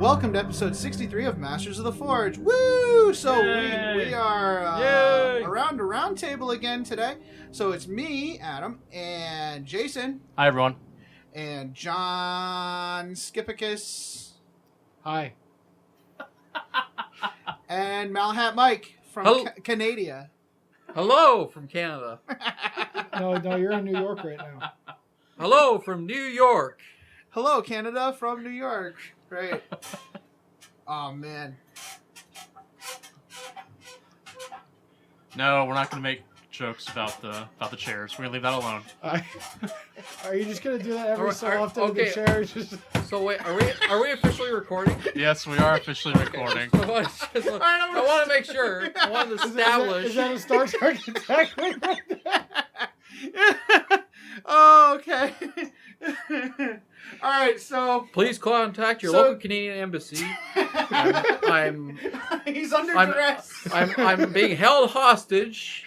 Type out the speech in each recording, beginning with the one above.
Welcome to episode 63 of Masters of the Forge. Woo! So we are around a round table again today. So it's me, Adam, and Jason. Hi, everyone. And John Skipicus. Hi. And Malhat Mike from Canada. Hello from Canada. No, you're in New York right now. Hello from New York. Hello, Canada from New York. Right. Oh, man. No, we're not going to make jokes about the chairs. We're going to leave that alone. Are you just going to do that every so often okay. with the chairs? So wait, are we officially recording? Yes, we are officially recording. I want to make sure. I want to establish. Is that a Star Trek attack? Oh, okay. All right, so Please contact your local Canadian embassy. He's under duress. I'm being held hostage.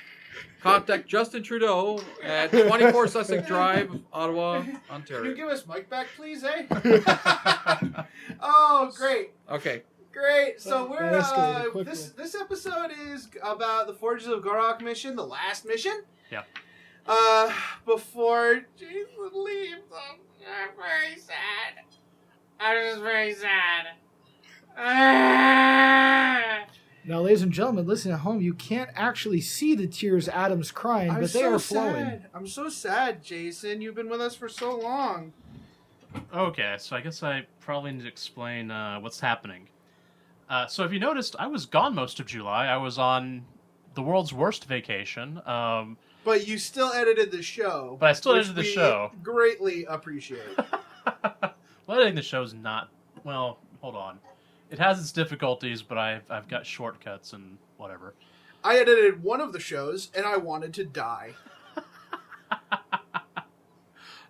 Contact Justin Trudeau at 24 Sussex Drive, Ottawa, Ontario. Can you give us Mike back, please, eh? Oh, great. Okay. Great. So we're this episode is about the Forges of Ghorok mission, the last mission. Yeah. Before Jason leaves, I'm very sad. I'm just very sad. Now, ladies and gentlemen, listen at home. You can't actually see the tears Adam's crying, but they are flowing. Sad. I'm so sad, Jason. You've been with us for so long. Okay, so I guess I probably need to explain what's happening. So if you noticed, I was gone most of July. I was on the world's worst vacation. But you still edited the show. But I still edited the show. Greatly appreciate. Well, editing the show's not... Well, hold on. It has its difficulties, but I've got shortcuts and whatever. I edited one of the shows, and I wanted to die.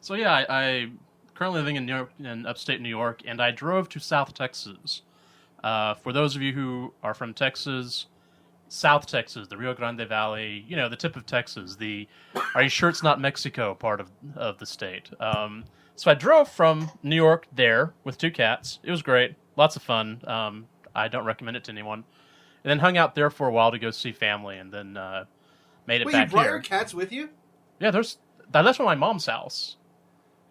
So yeah, I'm currently living in upstate New York, and I drove to South Texas. For those of you who are from Texas... South Texas, the Rio Grande Valley, you know, the tip of Texas, the are you sure it's not Mexico part of the state. So I drove from New York there with 2 cats. It was great. Lots of fun. I don't recommend it to anyone. And then hung out there for a while to go see family and then made it back here. Wait, you brought your cats with you? Yeah, that's from my mom's house.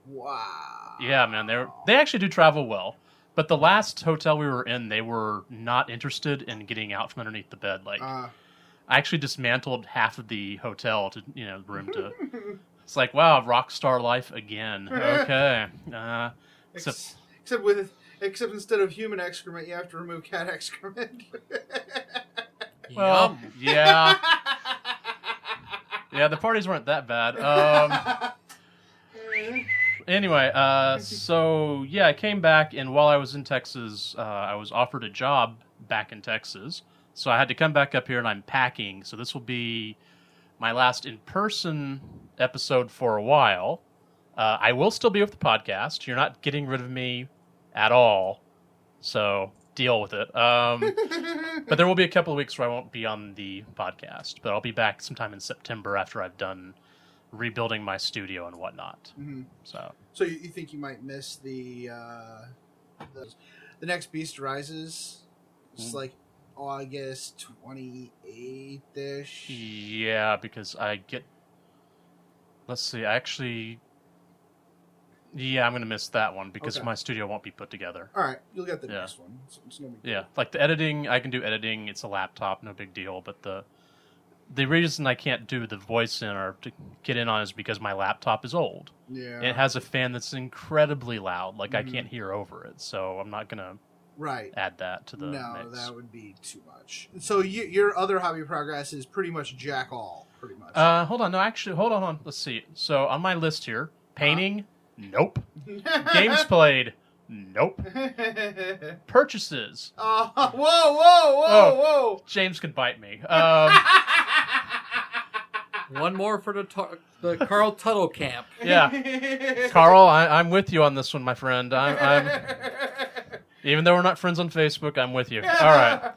Wow. Yeah, man, they actually do travel well. But the last hotel we were in, they were not interested in getting out from underneath the bed. Like, I actually dismantled half of the hotel room to. It's like, wow, rock star life again. Okay. Except instead of human excrement, you have to remove cat excrement. Well, yeah. Yeah, the parties weren't that bad. Anyway, so yeah, I came back, and while I was in Texas, I was offered a job back in Texas. So I had to come back up here, and I'm packing. So this will be my last in-person episode for a while. I will still be with the podcast. You're not getting rid of me at all, so deal with it. But there will be a couple of weeks where I won't be on the podcast, but I'll be back sometime in September after I've done rebuilding my studio and whatnot. Mm-hmm. So you think you might miss the next Beast Rises? It's like August 28th-ish. Yeah, because I get... Let's see, I'm going to miss that one because my studio won't be put together. All right, you'll get the next one. It's no big deal. Yeah, like the editing, I can do editing. It's a laptop, no big deal. But the reason I can't do the voice in or to get in on is because my laptop is old. Yeah. It has a fan that's incredibly loud. Like, I can't hear over it. So I'm not going to add that to the mix. No, that would be too much. So your other hobby progress is pretty much jack all, pretty much. Hold on. Let's see. So on my list here, painting, nope. Games played, nope. Purchases. Whoa. James could bite me. One more for the Carl Tuttle camp. Yeah, Carl, I'm with you on this one, my friend. I'm even though we're not friends on Facebook, I'm with you. All right.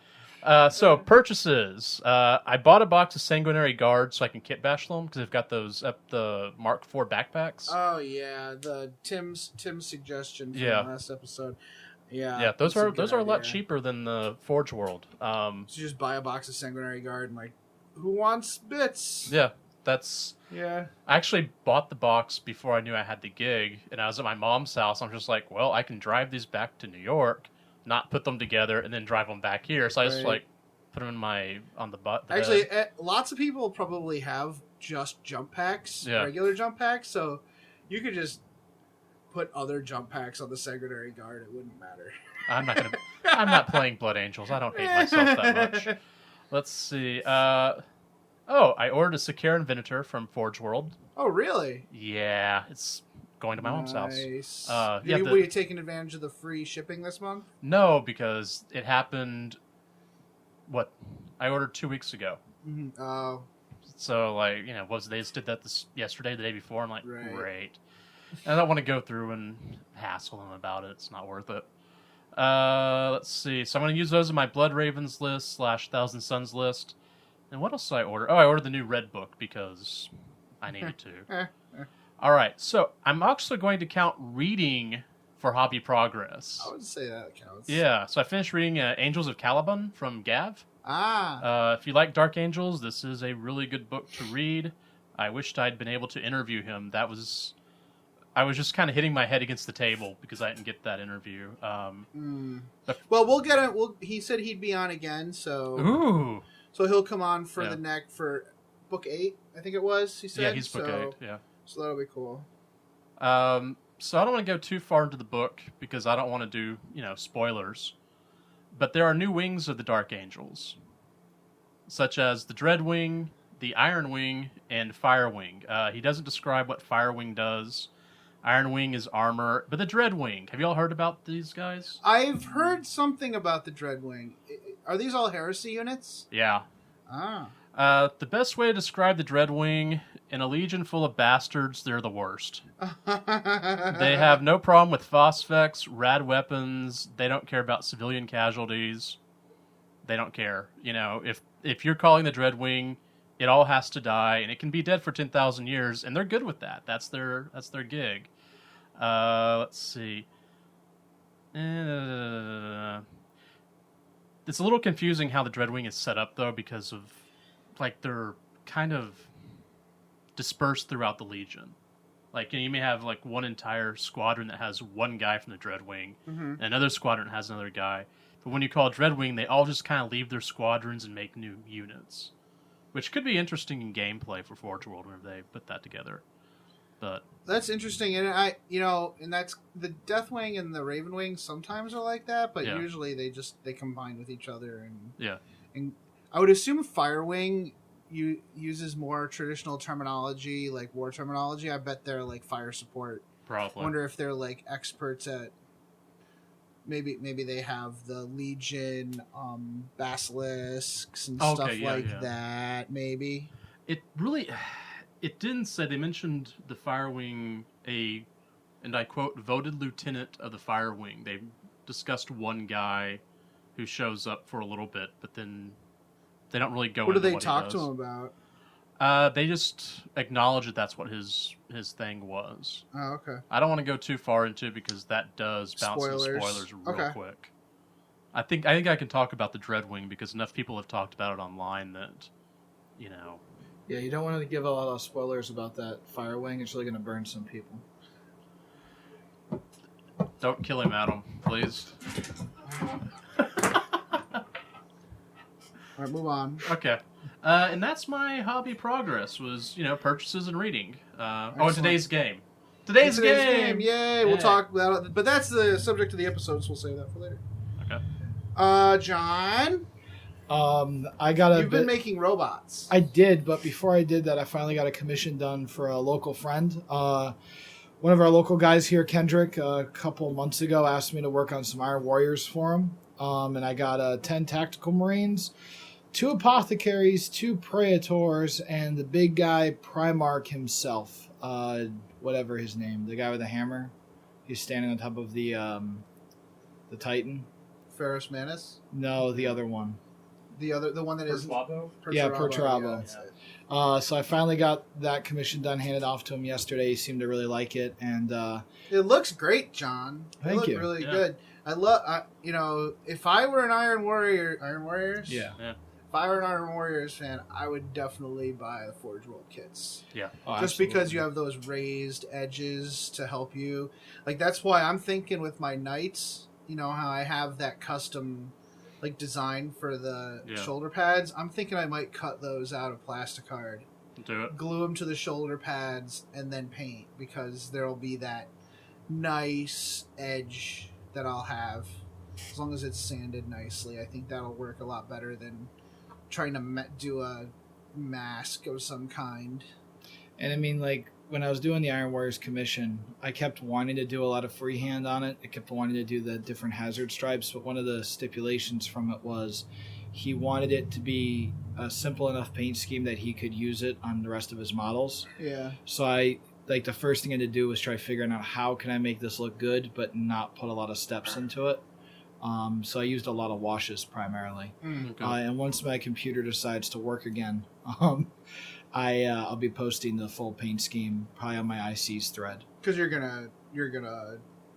So purchases. I bought a box of Sanguinary Guards so I can kit bash them because they've got those the Mark IV backpacks. Oh yeah, the Tim's suggestion from the last episode. Yeah. Those are a lot idea. cheaper than the Forge World. So just buy a box of Sanguinary Guard and like, who wants bits? Yeah, that's. Yeah. I actually bought the box before I knew I had the gig, and I was at my mom's house. I'm just like, well, I can drive these back to New York, not put them together, and then drive them back here. So I just like put them on the butt. Actually, lots of people probably have just jump packs, regular jump packs. So you could just put other jump packs on the Sanguinary Guard. It wouldn't matter. I'm not playing Blood Angels. I don't hate myself that much. Let's see. I ordered a Sakaran Venator from Forge World. Oh, really? Yeah, it's going to my mom's house. Were you taking advantage of the free shipping this month? No, because it happened. What? I ordered 2 weeks ago. Mm-hmm. Oh. So, like, they just did that yesterday, the day before. I'm like, great. And I don't want to go through and hassle them about it. It's not worth it. Let's see. So I'm going to use those in my Blood Ravens list / Thousand Suns list. And what else did I order? Oh, I ordered the new Red Book because I needed to. All right. So I'm also going to count reading for hobby progress. I would say that counts. Yeah. So I finished reading Angels of Caliban from Gav. If you like Dark Angels, this is a really good book to read. I wished I'd been able to interview him. I was just kind of hitting my head against the table because I didn't get that interview. Well, we'll get it. He said he'd be on again, so. Ooh. So he'll come on for the neck for book 8, I think it was. He said. Yeah, he's book 8. Yeah. So that'll be cool. So I don't want to go too far into the book because I don't want to do spoilers. But there are new wings of the Dark Angels, such as the Dread Wing, the Iron Wing, and Fire Wing. He doesn't describe what Fire Wing does. Iron Wing is armor, but the Dread Wing. Have you all heard about these guys? I've heard something about the Dread Wing. Are these all heresy units? Yeah. The best way to describe the Dread Wing, in a legion full of bastards, they're the worst. They have no problem with phosphex, rad weapons. They don't care about civilian casualties. They don't care. If you're calling the Dread Wing, it all has to die, and it can be dead for 10,000 years, and they're good with that. That's their gig. Let's see. It's a little confusing how the Dreadwing is set up, though, because of, they're kind of dispersed throughout the Legion. You may have, one entire squadron that has one guy from the Dreadwing, and another squadron has another guy. But when you call Dreadwing, they all just kind of leave their squadrons and make new units, which could be interesting in gameplay for Forge World whenever they put that together. But that's interesting, and and that's the Deathwing and the Ravenwing sometimes are like that, but usually they combine with each other, and I would assume Firewing uses more traditional terminology, like war terminology. I bet they're like fire support. Probably. I wonder if they're like experts at maybe they have the Legion basilisks and stuff that. Maybe it didn't say. They mentioned the Firewing, and I quote, voted lieutenant of the Firewing. They discussed one guy who shows up for a little bit, but then they don't really go into what he does. What do they talk to him about? They just acknowledge that that's what his thing was. Oh, okay. I don't want to go too far into it because that does bounce some spoilers real quick. I think I can talk about the Dreadwing because enough people have talked about it online that, Yeah, you don't want to give a lot of spoilers about that Firewing. It's really going to burn some people. Don't kill him, Adam, please. All right, move on. Okay. And that's my hobby progress was, purchases and reading. And today's game. Today's game! Yay! We'll talk about it. But that's the subject of the episode, so we'll save that for later. Okay. John? You've been making robots. I did, but before I did that, I finally got a commission done for a local friend. One of our local guys here, Kendrick, a couple months ago asked me to work on some Iron Warriors for him. And I got 10 Tactical Marines, 2 Apothecaries, 2 Praetors, and the big guy, Primarch himself. Whatever his name. The guy with the hammer. He's standing on top of the Titan. Ferrus Manus? No, the other one. the one that is Perturabo. So I finally got that commission done, handed off to him yesterday. He seemed to really like it, and it looks great, John. Thank you. Really good. I love, if I were an Iron Warriors. Yeah. If I were an Iron Warriors fan, I would definitely buy the Forge World kits. Yeah. Just because you have those raised edges to help you. Like, that's why I'm thinking with my knights, how I have that custom, design for the shoulder pads. I'm thinking I might cut those out of Plasticard. Do it. Glue them to the shoulder pads and then paint, because there'll be that nice edge that I'll have. As long as it's sanded nicely, I think that'll work a lot better than trying to do a mask of some kind. And I mean, when I was doing the Iron Warriors commission, I kept wanting to do a lot of freehand on it. I kept wanting to do the different hazard stripes, but one of the stipulations from it was he wanted it to be a simple enough paint scheme that he could use it on the rest of his models. Yeah. So the first thing I had to do was try figuring out how can I make this look good but not put a lot of steps into it. So I used a lot of washes primarily. Okay. And once my computer decides to work again, I'll be posting the full paint scheme probably on my IC's thread. Because you're gonna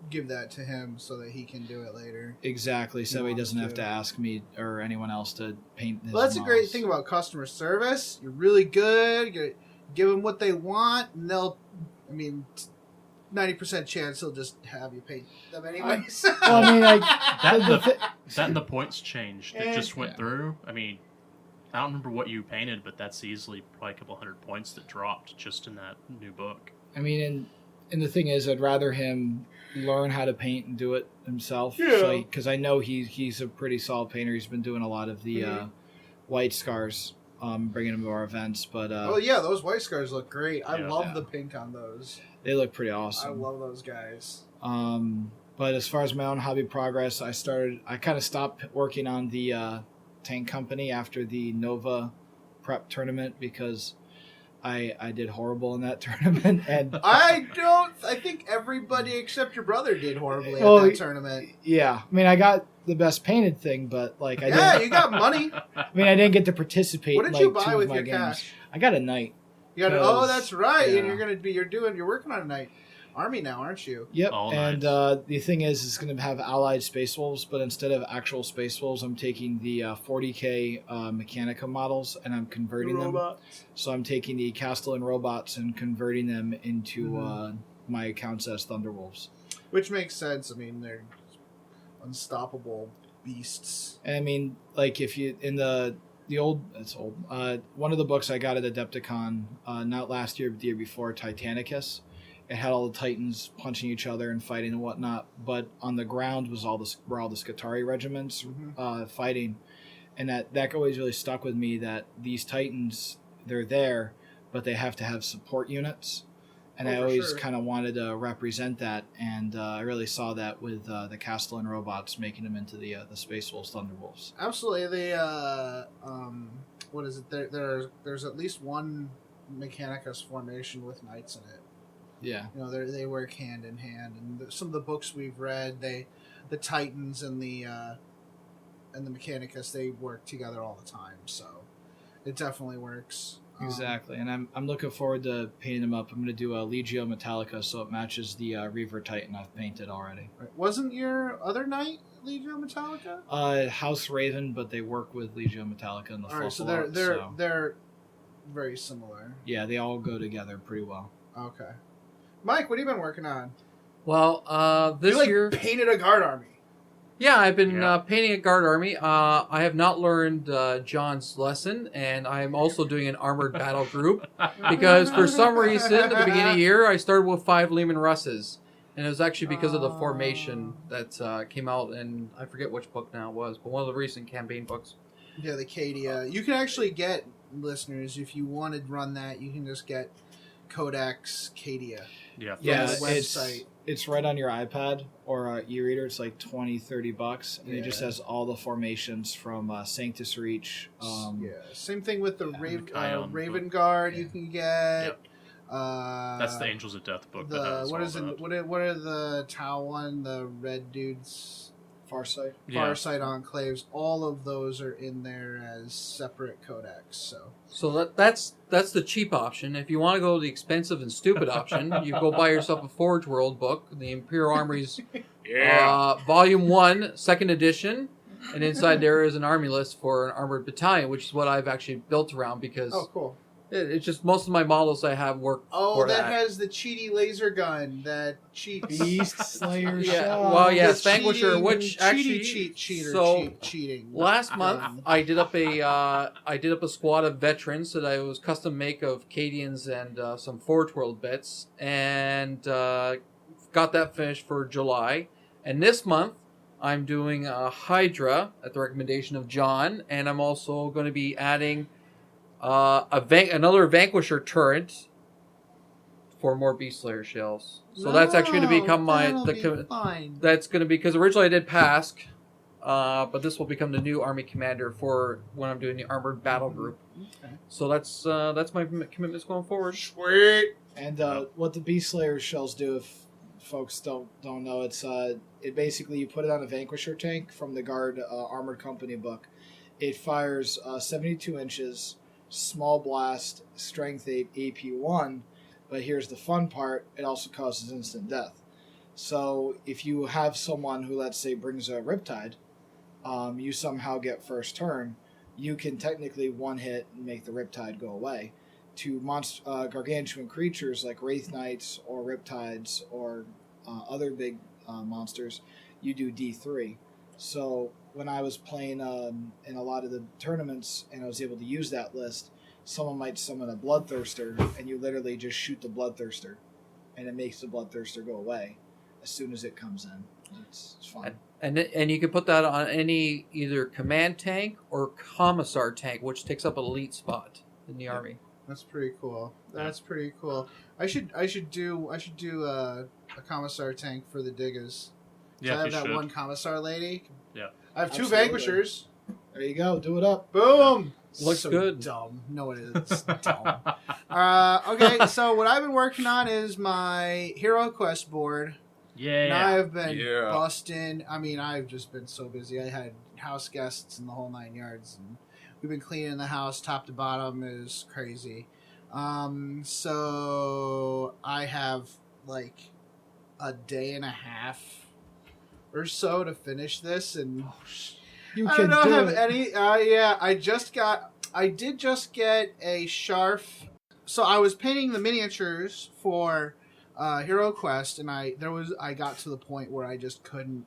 give that to him so that he can do it later. Exactly, so he doesn't have to ask me or anyone else to paint his that's models. a great thing about customer service. You're really good. You give them what they want, and 90% chance he'll just have you paint them anyways. Well, I mean, that and the points changed. It just went through. I mean, I don't remember what you painted, but that's easily probably a couple hundred points that dropped just in that new book. I mean, and the thing is, I'd rather him learn how to paint and do it himself. Yeah. Because I know he's a pretty solid painter. He's been doing a lot of the white scars, bringing them to our events. But those white scars look great. I love the pink on those. They look pretty awesome. I love those guys. But as far as my own hobby progress, I kind of stopped working on the tank company after the Nova prep tournament because I did horrible in that tournament. And I think everybody except your brother did horribly at that tournament. Yeah. I mean, I got the best painted thing, but you got money. I mean, I didn't get to participate. What did you buy with your cash? I got a knight. That's right. Yeah. And you're working on a knight army now, aren't you? Yep. And the thing is, it's going to have allied Space Wolves, but instead of actual Space Wolves, I'm taking the 40K Mechanica models and I'm converting them. So I'm taking the Castellan robots and converting them into my accounts as Thunderwolves. Which makes sense. I mean, they're unstoppable beasts. And I mean, if you in the old, it's old. One of the books I got at Adepticon, not last year, but the year before, Titanicus. It had all the Titans punching each other and fighting and whatnot, but on the ground were all the Skitarii regiments fighting, and that always really stuck with me. That these Titans, they're there, but they have to have support units, and I always kind of wanted to represent that, and I really saw that with the Castellan robots making them into the Space Wolves, Thunderwolves. Absolutely, what is it? There's at least one Mechanicus formation with knights in it. Yeah, they work hand in hand, and some of the books we've read, the Titans and the Mechanicus, they work together all the time. So it definitely works. Exactly, and I'm looking forward to painting them up. I'm going to do a Legio Metallica, so it matches the Reaver Titan I've painted already. Right. Wasn't your other knight Legio Metallica? House Raven, but they work with Legio Metallica in the all right, so they're very similar. Yeah, they all go together pretty well. Okay. Mike, what have you been working on? Well, this year painted a guard army. Yeah, I've been painting a guard army. I have not learned John's lesson, and I am also doing an armored battle group because for some reason at the beginning of the year I started with 5 Lehman Russes, and it was actually because of the formation that came out, and I forget which book now it was, but one of the recent campaign books. Yeah, the Cadia. You can actually get, listeners, if you want to run that, you can just get Codex Cadia. Yeah, the website. It's right on your iPad or e-reader. It's like $20-$30, and it just has all the formations from Sanctus Reach. Same thing with the Raven Guard. You can get. Yep. That's the Angels of Death book. What are the Tau one? The red dudes. Farsight. Farsight Enclaves. All of those are in there as separate codecs. So that's the cheap option. If you want to go the expensive and stupid option, you go buy yourself a Forge World book, the Imperial Armories Volume 1, 2nd edition, and inside there is an army list for an armored battalion, which is what I've actually built around because cool. It's just most of my models I have work for that. Has the cheaty laser gun that cheats. Beast Slayer shell. Well, yes, Vanquisher, which actually cheating. Last month I did up a squad of veterans that I was custom make of Cadians and some Forge World bits, and got that finished for July. And this month I'm doing a Hydra at the recommendation of John, and I'm also going to be adding another Vanquisher turret for more Beast Slayer shells. So that's actually going to become that's going to be, because originally I did Pask, but this will become the new army commander for when I'm doing the armored battle group. Okay. So that's my commitments going forward. Sweet. And what the Beast Slayer shells do, if folks don't know, it basically, you put it on a Vanquisher tank from the Guard Armored Company book. It fires 72 inches. Small blast, strength 8, AP 1, but here's the fun part, it also causes instant death. So if you have someone who, let's say, brings a Riptide, you somehow get first turn, you can technically one hit and make the Riptide go away. To gargantuan creatures like Wraith Knights or Riptides or other big monsters, you do D3. So when I was playing in a lot of the tournaments and I was able to use that list, someone might summon a Bloodthirster and you literally just shoot the Bloodthirster and it makes the Bloodthirster go away as soon as it comes in. It's fun. And you can put that on any either command tank or commissar tank, which takes up an elite spot in the army. That's pretty cool. That's pretty cool. I should do a commissar tank for the Diggers. Yeah, I have that one commissar lady. Yeah. I have two Vanquishers. There you go. Do it up. Boom. Looks so good. Dumb. No, it is dumb. Okay, so what I've been working on is my Hero Quest board. Yeah. And I've been busting. I mean, I've just been so busy. I had house guests and the whole 9 yards, and we've been cleaning the house top to bottom. It is crazy. So I have like a day and a half or so to finish this, and you I can don't do have it. any. I did just get a Sharf. So I was painting the miniatures for Hero Quest, and I got to the point where I just couldn't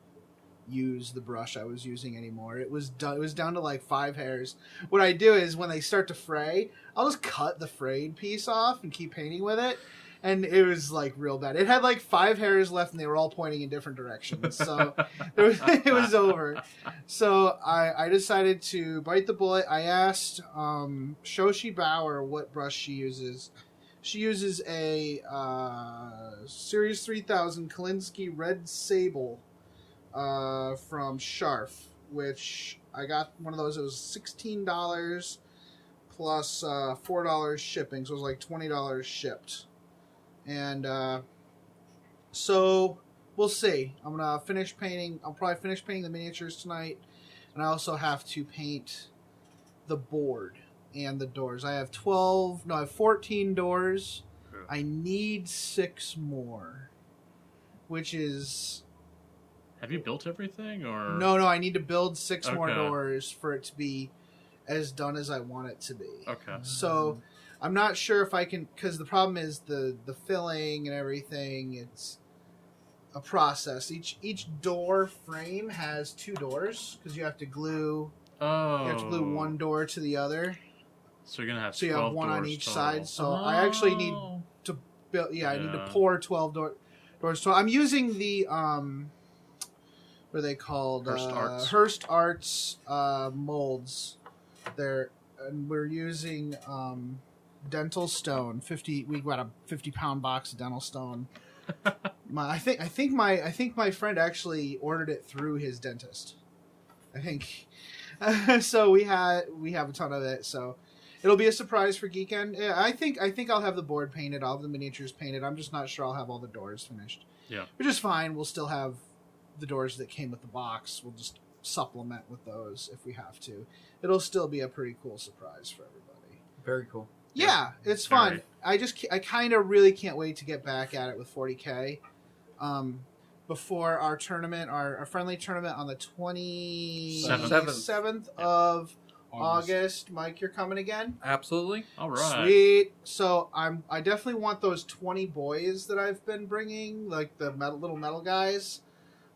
use the brush I was using anymore. It was down to like 5 hairs. What I do is when they start to fray, I'll just cut the frayed piece off and keep painting with it. And it was like real bad. It had like 5 hairs left, and they were all pointing in different directions. So it was over. So I decided to bite the bullet. I asked Shoshi Bauer what brush she uses. She uses a Series 3000 Kalinsky Red Sable from Sharf, which I got one of those. It was $16 plus $4 shipping, so it was like $20 shipped. And so we'll see. I'm gonna finish painting. I'll probably finish painting the miniatures tonight, and I also have to paint the board and the doors. I have 14 doors. I need 6 more, which is. Have you built everything, or no? I need to build 6 more doors for it to be as done as I want it to be. Okay. So. I'm not sure if I can, because the problem is the filling and everything. It's a process. Each door frame has 2 doors because you have to glue. Oh. You have to glue one door to the other. So you're gonna have. So you have one on each total. side. So I actually need to build. Yeah, I need to pour 12 doors. So I'm using the what are they called? Hearst Arts molds. And we're using dental stone. We got a 50-pound box of dental stone. I think my friend actually ordered it through his dentist. I think so. We have a ton of it. So it'll be a surprise for Geekend. Yeah, I think I'll have the board painted. I'll have the miniatures painted. I'm just not sure I'll have all the doors finished. Yeah, which is fine. We'll still have the doors that came with the box. We'll just supplement with those if we have to. It'll still be a pretty cool surprise for everybody. Very cool. Yeah, it's fun. Right. I kind of really can't wait to get back at it with 40K. Before our tournament, our friendly tournament on the 27th of August. Mike, you're coming again? Absolutely. All right. Sweet. So I definitely want those 20 boys that I've been bringing, like the little metal guys.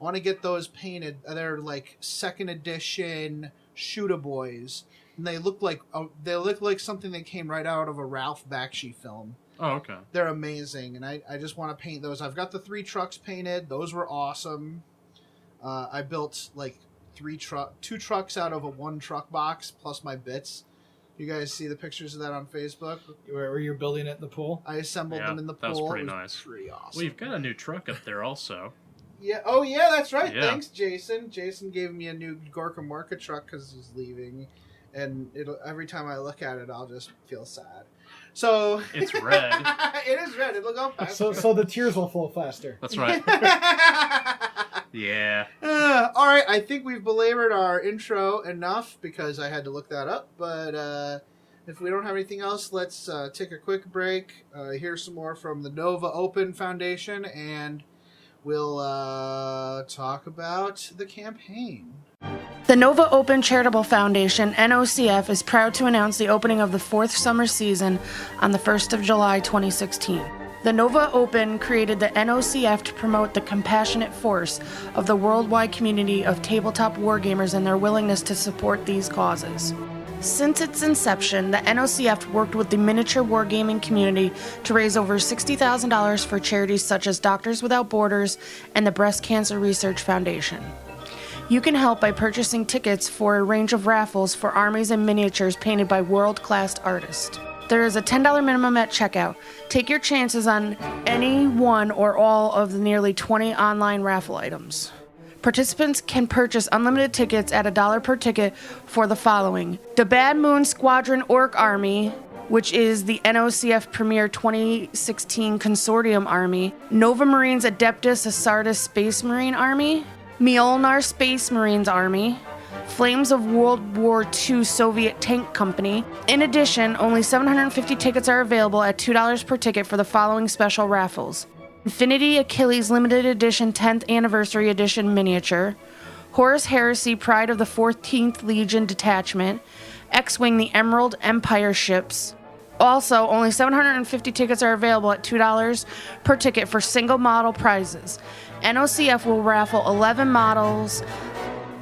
I want to get those painted. They're like second edition Shooter boys, and they look like something that came right out of a Ralph Bakshi film. Oh, okay. They're amazing, and I just want to paint those. I've got the 3 trucks painted. Those were awesome. I built like 2 trucks out of a 1 truck box plus my bits. You guys see the pictures of that on Facebook? Where you're building it in the pool? I assembled them in the pool. That was pretty nice. Pretty awesome. Well, you've got a new truck up there also. Yeah. Oh, yeah, that's right. Yeah. Thanks, Jason. Jason gave me a new Ghorok Campaign truck because he's leaving, and every time I look at it, I'll just feel sad. So it's red. It is red. It'll go faster. So the tears will flow faster. That's right. Yeah. All right. I think we've belabored our intro enough because I had to look that up. But if we don't have anything else, let's take a quick break. Hear some more from the Nova Open Foundation, and we'll talk about the campaign. The Nova Open Charitable Foundation, NOCF, is proud to announce the opening of the 4th summer season on the 1st of July 2016. The Nova Open created the NOCF to promote the compassionate force of the worldwide community of tabletop wargamers and their willingness to support these causes. Since its inception, the NOCF worked with the miniature wargaming community to raise over $60,000 for charities such as Doctors Without Borders and the Breast Cancer Research Foundation. You can help by purchasing tickets for a range of raffles for armies and miniatures painted by world-class artists. There is a $10 minimum at checkout. Take your chances on any one or all of the nearly 20 online raffle items. Participants can purchase unlimited tickets at $1 per ticket for the following: the Bad Moon Squadron Orc Army, which is the NOCF Premier 2016 Consortium Army, Nova Marines Adeptus Asardus Space Marine Army, Mjolnir Space Marines Army, Flames of World War II Soviet Tank Company. In addition, only 750 tickets are available at $2 per ticket for the following special raffles: Infinity Achilles Limited Edition 10th Anniversary Edition Miniature, Horus Heresy Pride of the 14th Legion Detachment, X-Wing the Emerald Empire ships. Also, only 750 tickets are available at $2 per ticket for single model prizes. NOCF will raffle 11 models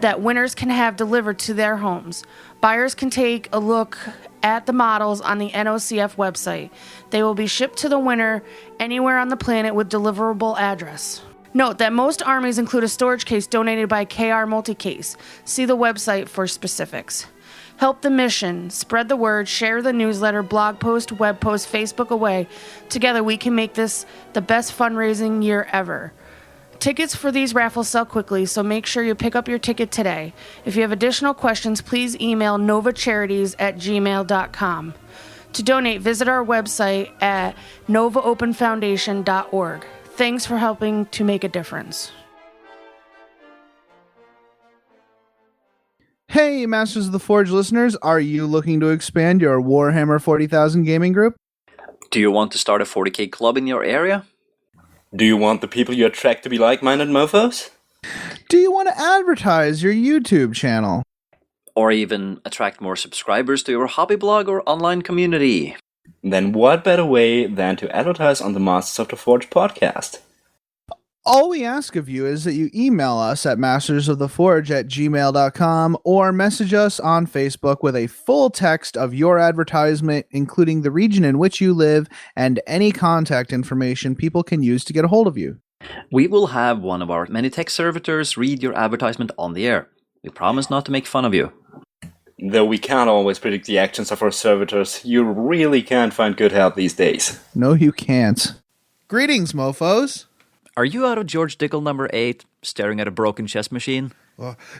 that winners can have delivered to their homes. Buyers can take a look at the models on the NOCF website. They will be shipped to the winner anywhere on the planet with deliverable address. Note that most armies include a storage case donated by KR Multicase. See the website for specifics. Help the mission, spread the word, share the newsletter, blog post, web post, Facebook away. Together we can make this the best fundraising year ever. Tickets for these raffles sell quickly, so make sure you pick up your ticket today. If you have additional questions, please email novacharities@gmail.com. To donate, visit our website at novaopenfoundation.org. Thanks for helping to make a difference. Hey, Masters of the Forge listeners, are you looking to expand your Warhammer 40,000 gaming group? Do you want to start a 40K club in your area? Do you want the people you attract to be like-minded mofos? Do you want to advertise your YouTube channel? Or even attract more subscribers to your hobby blog or online community? Then what better way than to advertise on the Masters of the Forge podcast? All we ask of you is that you email us at mastersoftheforge@gmail.com or message us on Facebook with a full text of your advertisement, including the region in which you live and any contact information people can use to get a hold of you. We will have one of our many tech servitors read your advertisement on the air. We promise not to make fun of you. Though we can't always predict the actions of our servitors, you really can't find good help these days. No, you can't. Greetings, mofos. Are you out of George Dickel number 8, staring at a broken chess machine?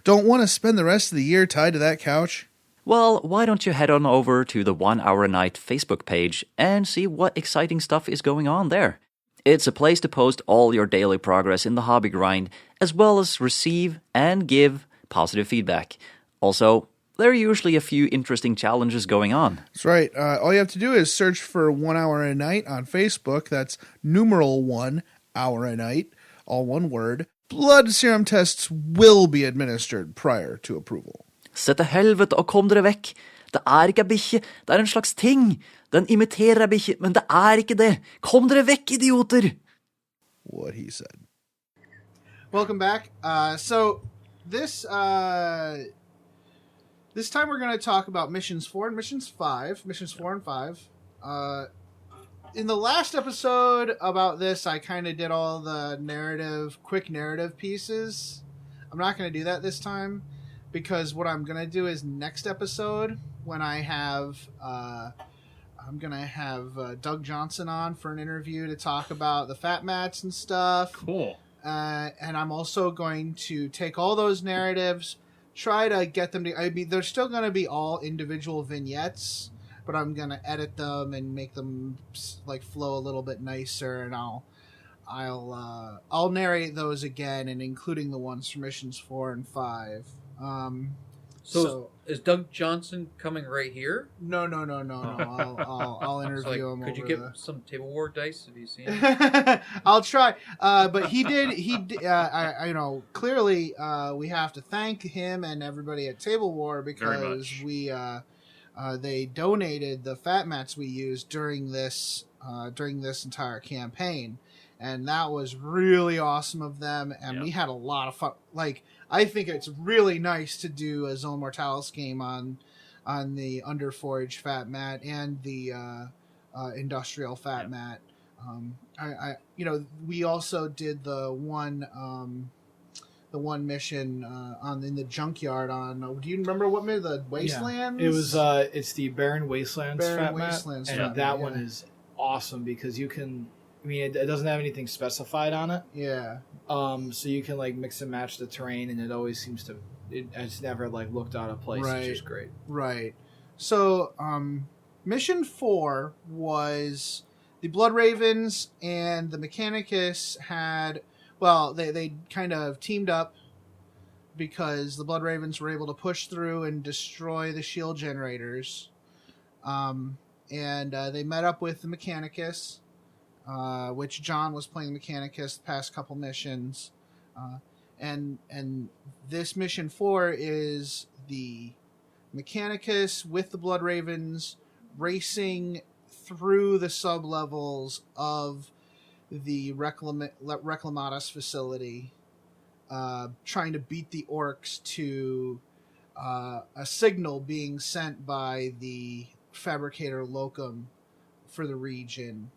Don't want to spend the rest of the year tied to that couch? Well, why don't you head on over to the 1 Hour a Night Facebook page and see what exciting stuff is going on there. It's a place to post all your daily progress in the hobby grind, as well as receive and give positive feedback. Also, there are usually a few interesting challenges going on. That's right. All you have to do is search for 1 hour a night on Facebook. That's numeral 1 hour a night, all one word. Blood serum tests will be administered prior to approval. Se til helvete og kom dere vekk. Det er ikke bikkje, det er en slags ting. Den imiterer bikkje, men det er ikke det. Kom dere vekk, idioter! What he said. Welcome back. So this time we're going to talk about missions 4 and missions 5. Missions 4 and 5. In the last episode about this, I kind of did all the quick narrative pieces. I'm not going to do that this time, because what I'm going to do is next episode, when I have, I'm going to have Doug Johnson on for an interview to talk about the fat mats and stuff. Cool. And I'm also going to take all those narratives, try to get them to, I mean, they're still going to be all individual vignettes, but I'm going to edit them and make them like flow a little bit nicer, and I'll narrate those again, and including the ones for missions 4 and 5. So is Doug Johnson coming right here? No. I'll interview him. Could you get some Table War dice? Have you seen it? I'll try. But he did. Clearly, we have to thank him and everybody at Table War, because they donated the fat mats we used during this entire campaign, and that was really awesome of them. And we had a lot of fun. Like, I think it's really nice to do a Zone Mortalis game on the Underforged fat mat and the Industrial fat mat. We also did the one mission in the junkyard on. Do you remember what made the Wastelands? Yeah. It was it's the Barren Wastelands fat mat, and that one is awesome because you can. I mean, it doesn't have anything specified on it. Yeah. So you can like mix and match the terrain, and it always seems to. It's never like looked out of place. Right. It's just great. Right. So, mission 4 was the Blood Ravens and the Mechanicus had. Well, they kind of teamed up because the Blood Ravens were able to push through and destroy the shield generators, and they met up with the Mechanicus. Which John was playing Mechanicus the past couple missions. And this mission 4 is the Mechanicus with the Blood Ravens racing through the sub-levels of the Reclamatus facility, trying to beat the orcs to a signal being sent by the Fabricator Locum for the region.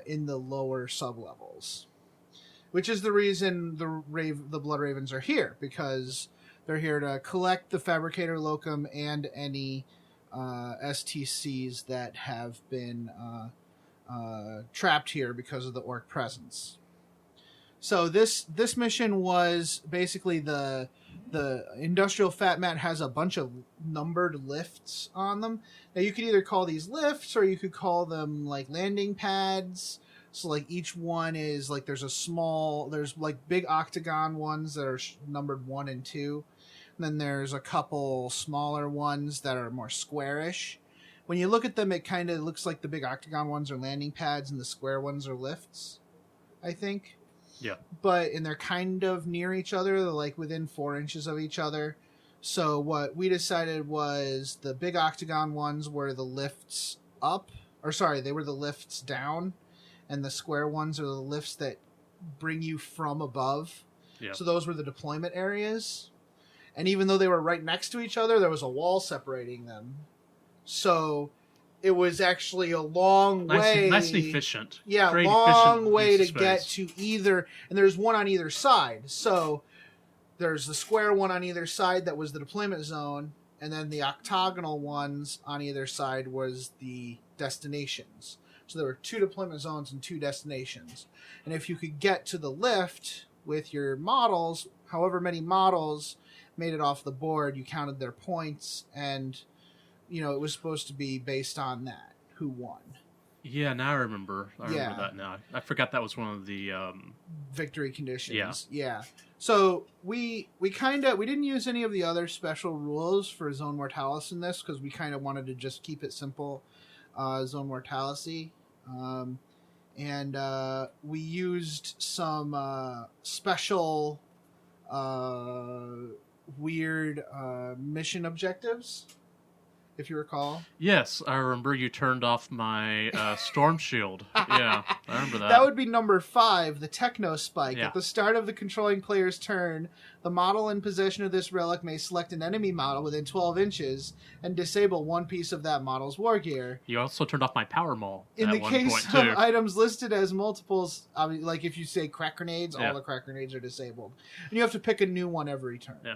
In the lower sub-levels, which is the reason the Blood Ravens are here, because they're here to collect the Fabricator Locum and any STCs that have been trapped here because of the orc presence. So this mission was basically the Industrial Fat Mat has a bunch of numbered lifts on them. Now you could either call these lifts or you could call them like landing pads. So like each one is like there's like big octagon ones that are numbered 1 and 2. And then there's a couple smaller ones that are more squarish. When you look at them, it kind of looks like the big octagon ones are landing pads and the square ones are lifts, I think. Yeah. And they're kind of near each other. They're like within 4 inches of each other. So what we decided was the big octagon ones were the lifts up. Or sorry, they were the lifts down. And the square ones are the lifts that bring you from above. Yeah. So those were the deployment areas. And even though they were right next to each other, there was a wall separating them. So it was actually a long way. Nice and efficient. Yeah, long way to get to either. And there's one on either side. So there's the square one on either side that was the deployment zone. And then the octagonal ones on either side was the destinations. So there were 2 deployment zones and 2 destinations. And if you could get to the lift with your models, however many models made it off the board, you counted their points, and it was supposed to be based on that, who won. Yeah, now I remember. I remember that now. I forgot that was one of the victory conditions. Yeah. So we didn't use any of the other special rules for Zone Mortalis in this because we kind of wanted to just keep it simple, Zone Mortality, and we used some special weird mission objectives. If you recall. Yes, I remember you turned off my storm shield. Yeah, I remember that. That would be number 5, the Techno Spike. Yeah. At the start of the controlling player's turn, the model in possession of this relic may select an enemy model within 12 inches and disable one piece of that model's war gear. You also turned off my power maul. In the case of items listed as multiples, like if you say crack grenades, all the crack grenades are disabled. And you have to pick a new one every turn. Yeah.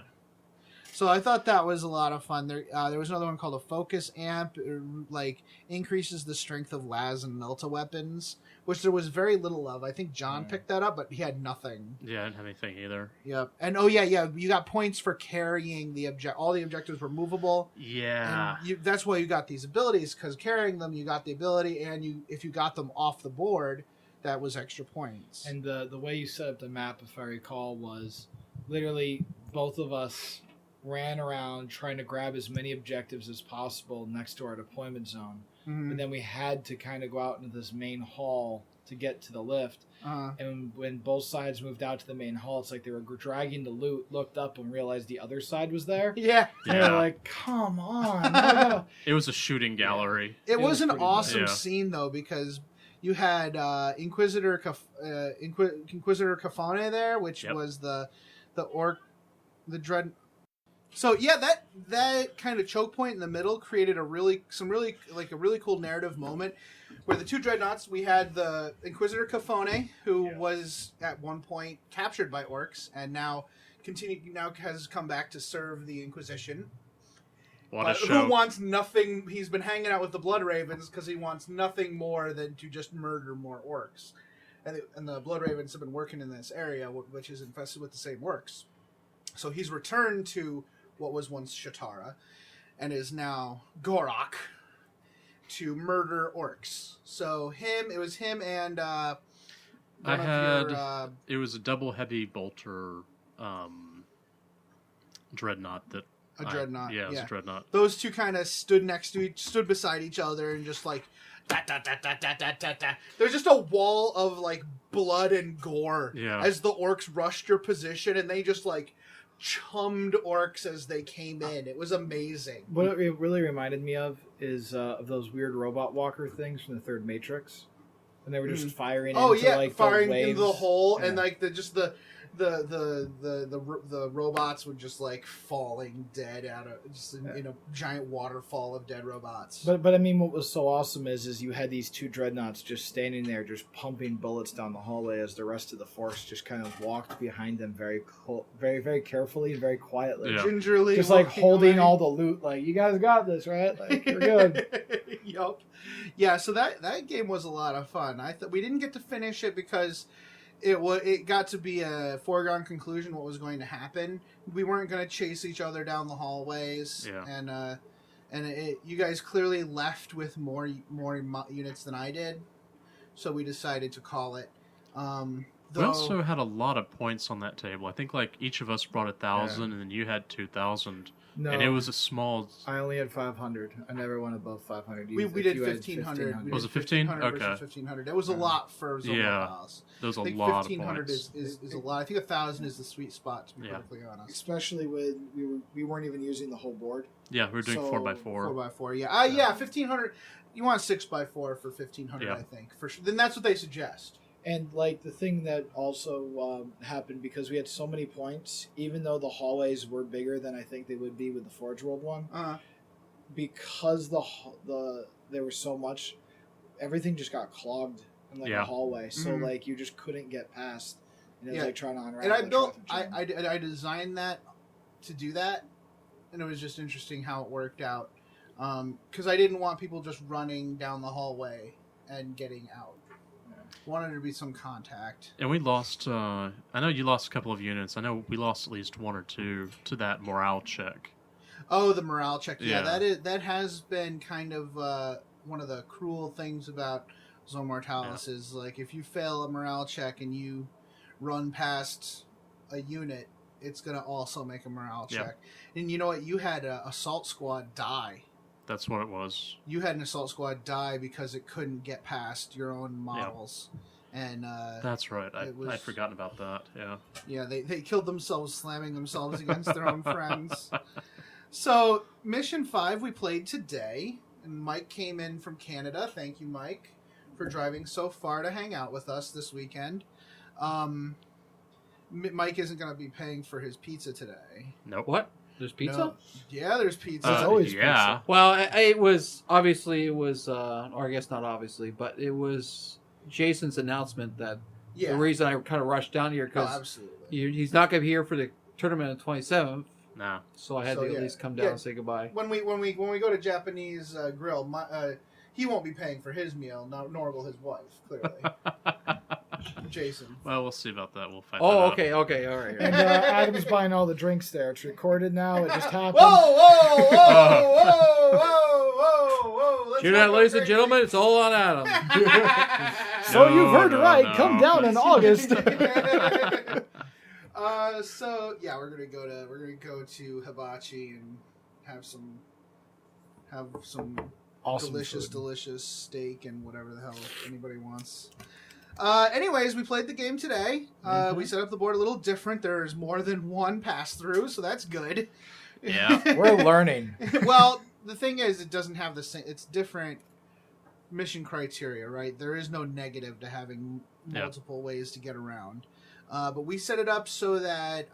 So I thought that was a lot of fun. There was another one called a Focus Amp. It, increases the strength of Laz and Milta weapons, which there was very little of. I think John picked that up, but he had nothing. Yeah, I didn't have anything either. Yep. And you got points for carrying the object. All the objectives were movable. Yeah. And that's why you got these abilities, because carrying them, you got the ability, and if you got them off the board, that was extra points. And the way you set up the map, if I recall, was literally both of us ran around trying to grab as many objectives as possible next to our deployment zone. Mm-hmm. But then we had to kind of go out into this main hall to get to the lift. Uh-huh. And when both sides moved out to the main hall, it's like they were dragging the loot, looked up and realized the other side was there. Yeah. They were like, come on. It was a shooting gallery. It was an awesome scene, though, because you had Inquisitor Cafone there, which was the orc, the dread. So yeah, that kind of choke point in the middle created a really cool narrative moment where the two dreadnoughts, we had the Inquisitor Cafone, who was at one point captured by orcs and now has come back to serve the Inquisition. What a show. Who wants nothing? He's been hanging out with the Blood Ravens because he wants nothing more than to just murder more orcs. And the Blood Ravens have been working in this area, which is infested with the same orcs. So he's returned to what was once Shatara, and is now Ghorok, to murder orcs. So it was him and it was a double heavy bolter dreadnought that a dreadnought. It was a dreadnought. Those two kind of stood beside each other and just like da. There's just a wall of like blood and gore as the orcs rushed your position, and they just like chummed orcs as they came in. It was amazing. What it really reminded me of is of those weird robot walker things from the third Matrix, when they were just firing firing into the hole, and like the robots would just like falling dead out of in a giant waterfall of dead robots. But I mean, what was so awesome is you had these two dreadnoughts just standing there, just pumping bullets down the hallway as the rest of the force just kind of walked behind them very very carefully and very quietly, gingerly, just like holding all the loot. Like, you guys got this, right? Like, you're good. Yup. Yeah. So that game was a lot of fun. We didn't get to finish it because it got to be a foregone conclusion what was going to happen. We weren't going to chase each other down the hallways, and you guys clearly left with more units than I did, so we decided to call it. We also had a lot of points on that table. I think like each of us brought 1,000, and then you had 2,000. No, and it was a small. I only had 500. I never went above 500. We did 1,500. Was it 15? Okay. 1,500. That was a lot for Zone Mortalis. That was a lot of points. 1,500 is a lot. I think 1,000 is the sweet spot, to be perfectly honest. Especially when we weren't even using the whole board. Yeah, we were doing 4x4. 4x4. Yeah. 1,500. You want 6x4 for 1,500, I think. For sure. Then that's what they suggest. And like the thing that also happened, because we had so many points, even though the hallways were bigger than I think they would be with the Forge World one, because there was so much, everything just got clogged in the hallway. So like you just couldn't get past, and it was like trying to unravel. And I designed that to do that, and it was just interesting how it worked out, because I didn't want people just running down the hallway and getting out. Wanted there to be some contact. And we lost, I know you lost a couple of units. I know we lost at least one or two to that morale check. Oh, the morale check. Yeah, that has been kind of one of the cruel things about Zone Mortalis is like if you fail a morale check and you run past a unit, it's gonna also make a morale check. And you know what? You had an assault squad die. That's what it was. You had an assault squad die because it couldn't get past your own models. And that's right. I'd forgotten about that. Yeah. Yeah, they killed themselves slamming themselves against their own friends. So mission 5 we played today, and Mike came in from Canada. Thank you, Mike, for driving so far to hang out with us this weekend. Mike isn't going to be paying for his pizza today. Nope. What? There's pizza? No. Yeah, there's pizza. There's always pizza. Well, it was obviously or I guess not obviously, but it was Jason's announcement that the reason I kind of rushed down here because he's not going to be here for the tournament on the 27th. No. So I had to at least come down and say goodbye. When we go to Japanese grill, he won't be paying for his meal, nor will his wife. Clearly, Jason. Well, we'll see about that. We'll find. Oh, okay, all right. And Adam's buying all the drinks there. It's recorded now. It just happened. Whoa! Shoot that, ladies and gentlemen. It's all on Adam. So you've heard right. No. Come down in August. So yeah, we're gonna go to Hibachi and have some awesome delicious steak and whatever the hell anybody wants. Anyways, we played the game today. We set up the board a little different. There's more than one pass through, so that's good. Yeah, we're learning. Well, the thing is, it doesn't have the same. It's different mission criteria, right? There is no negative to having multiple ways to get around. But we set it up so that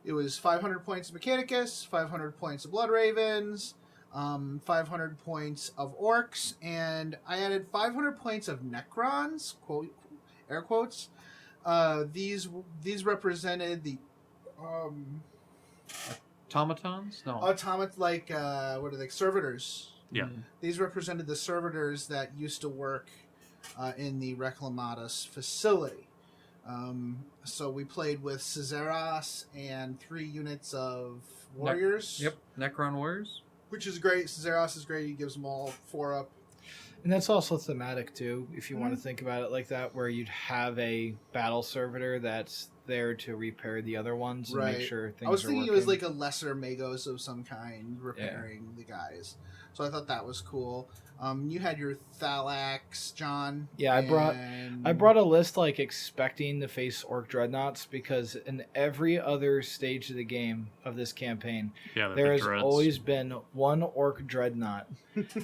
it was 500 points of Mechanicus, 500 points of Blood Ravens, 500 points of Orcs, and I added 500 points of Necrons, air quotes. These represented the automatons? No. What are they? Servitors. Yeah. These represented the servitors that used to work in the Reclamatus facility. So we played with Caesaros and 3 units of warriors. Necron warriors. Which is great. Caesaros is great. He gives them all 4 up. And that's also thematic, too, if you want to think about it like that, where you'd have a battle servitor that's there to repair the other ones and make sure things are working. I was thinking it was like a lesser Magos of some kind repairing the guys. So I thought that was cool. You had your Thalax, John. Yeah, I brought a list expecting to face Orc Dreadnoughts because in every other stage of the game of this campaign, there has always been one Orc Dreadnought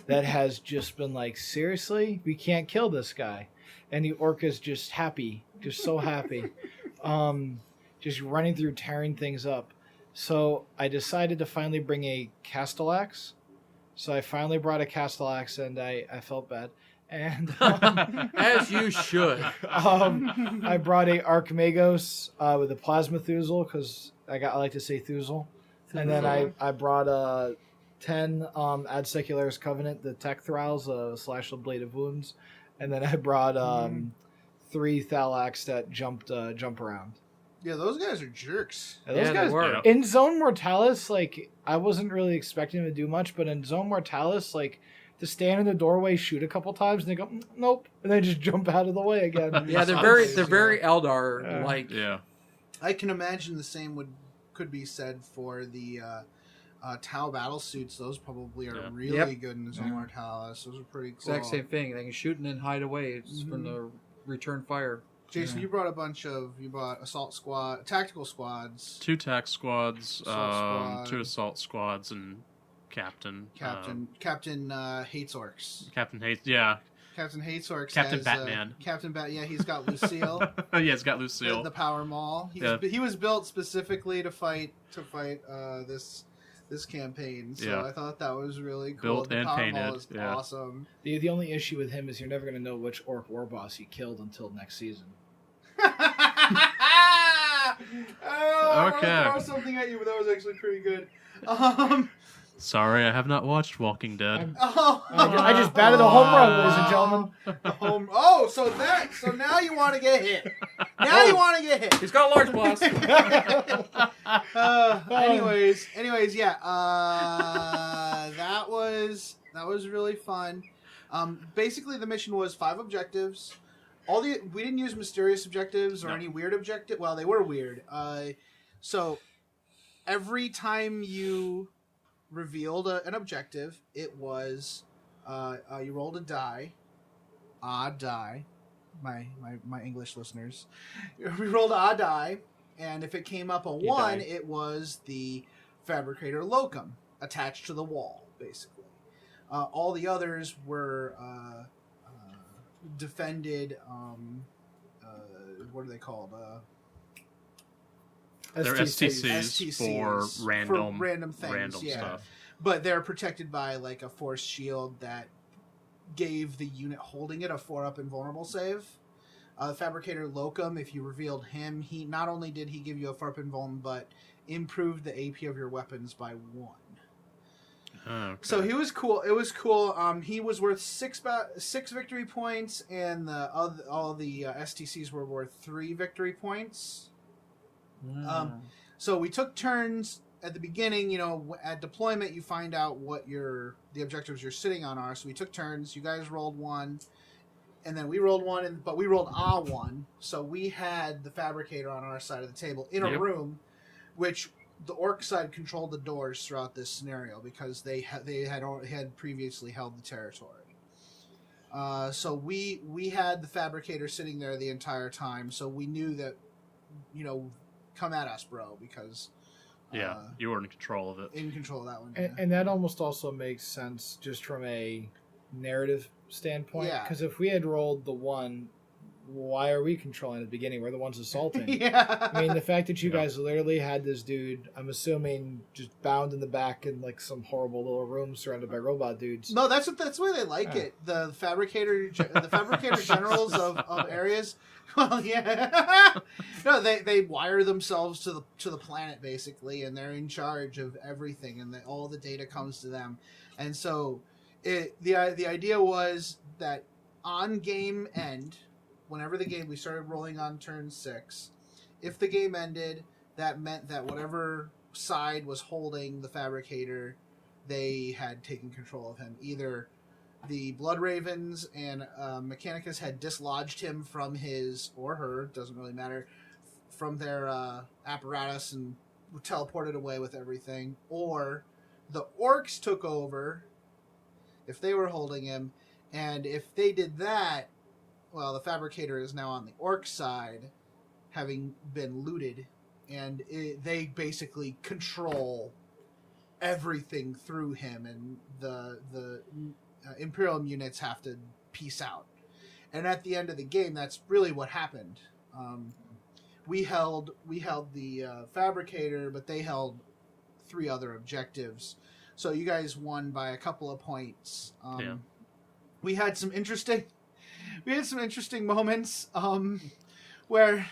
that has just been like, seriously, we can't kill this guy, and the Orc is just happy, just so happy, just running through, tearing things up. So I decided to finally bring a Castellax. So I finally brought a Castellax, and I felt bad. And as you should. I brought a Archmagos with a Plasma Thuzil because I like to say Thuzil. And then I brought 10 Ad Secularis Covenant, the Tech Thralls, Slash the Blade of Wounds, and then I brought 3 Thalax that jump around. Yeah, those guys are jerks. Yeah, those guys were. In Zone Mortalis, I wasn't really expecting them to do much, but in Zone Mortalis, to stand in the doorway, shoot a couple times, and they go, nope, and they just jump out of the way again. Yeah, they're very Eldar-like. Yeah. I can imagine the same could be said for the Tau battle suits. Those probably are really good in Zone Mortalis. Those are pretty cool. Exact same thing. They can shoot and then hide away from the return fire. Jason, you brought assault squad, tactical squads. 2 tac squads, 2 assault squads, and Captain hates orcs. Captain hates orcs. Captain Batman. He's got Lucille. He's got Lucille. The Power Maul. He was built specifically to fight this campaign. So I thought that was really cool. Built and painted. Maul is awesome. The only issue with him is you're never going to know which Orc war boss he killed until next season. Okay. I throw something at you, but that was actually pretty good. Sorry, I have not watched Walking Dead. I just batted a home run, ladies and gentlemen. So now you want to get hit. He's got a large boss. Anyways, yeah. That That was really fun. Basically, the mission was 5 objectives. We didn't use mysterious objectives or any weird objective. Well, they were weird. So every time you revealed an objective, it was you rolled a die, odd die. My English listeners, we rolled a odd die, and if it came up a 1, it was the fabricator locum attached to the wall, basically. All the others were defended. What are they called? They're STCs for random things, random stuff. But they're protected by like a force shield that gave the unit holding it a 4-up invulnerable save. Fabricator Locum, if you revealed him, he not only did he give you a 4-up invuln, but improved the AP of your weapons by 1. Okay. So he was cool. It was cool. He was worth 6 victory points, and all the STCs were worth 3 victory points. So we took turns at the beginning. You know, at deployment, you find out what the objectives you're sitting on are. So we took turns. You guys rolled 1, and then we rolled 1, but we rolled a 1. So we had the fabricator on our side of the table in a room, which the orc side controlled the doors throughout this scenario because they had previously held the territory. So we had the fabricator sitting there the entire time. So we knew that, you know, come at us, bro, because you were in control of it. In control of that one, and that almost also makes sense just from a narrative standpoint. Yeah. Because if we had rolled the 1, why are we controlling at the beginning? We're the ones assaulting. Yeah. I mean, the fact that you guys literally had this dude, I'm assuming, just bound in the back in like some horrible little room surrounded by robot dudes. No, that's why they like it. The fabricator generals of areas. Well, yeah. No, they wire themselves to the planet basically, and they're in charge of everything, and all the data comes to them. And so, the idea was that on game end, whenever we started rolling on turn 6, if the game ended, that meant that whatever side was holding the fabricator, they had taken control of him. Either the Blood Ravens and Mechanicus had dislodged him from his, or her, doesn't really matter, from their apparatus and teleported away with everything, or the orcs took over if they were holding him, and if they did that, well, the fabricator is now on the orc side, having been looted, and they basically control everything through him, and the Imperial units have to peace out. And at the end of the game, that's really what happened. We held the fabricator, but they held 3 other objectives. So you guys won by a couple of points. We had some interesting moments where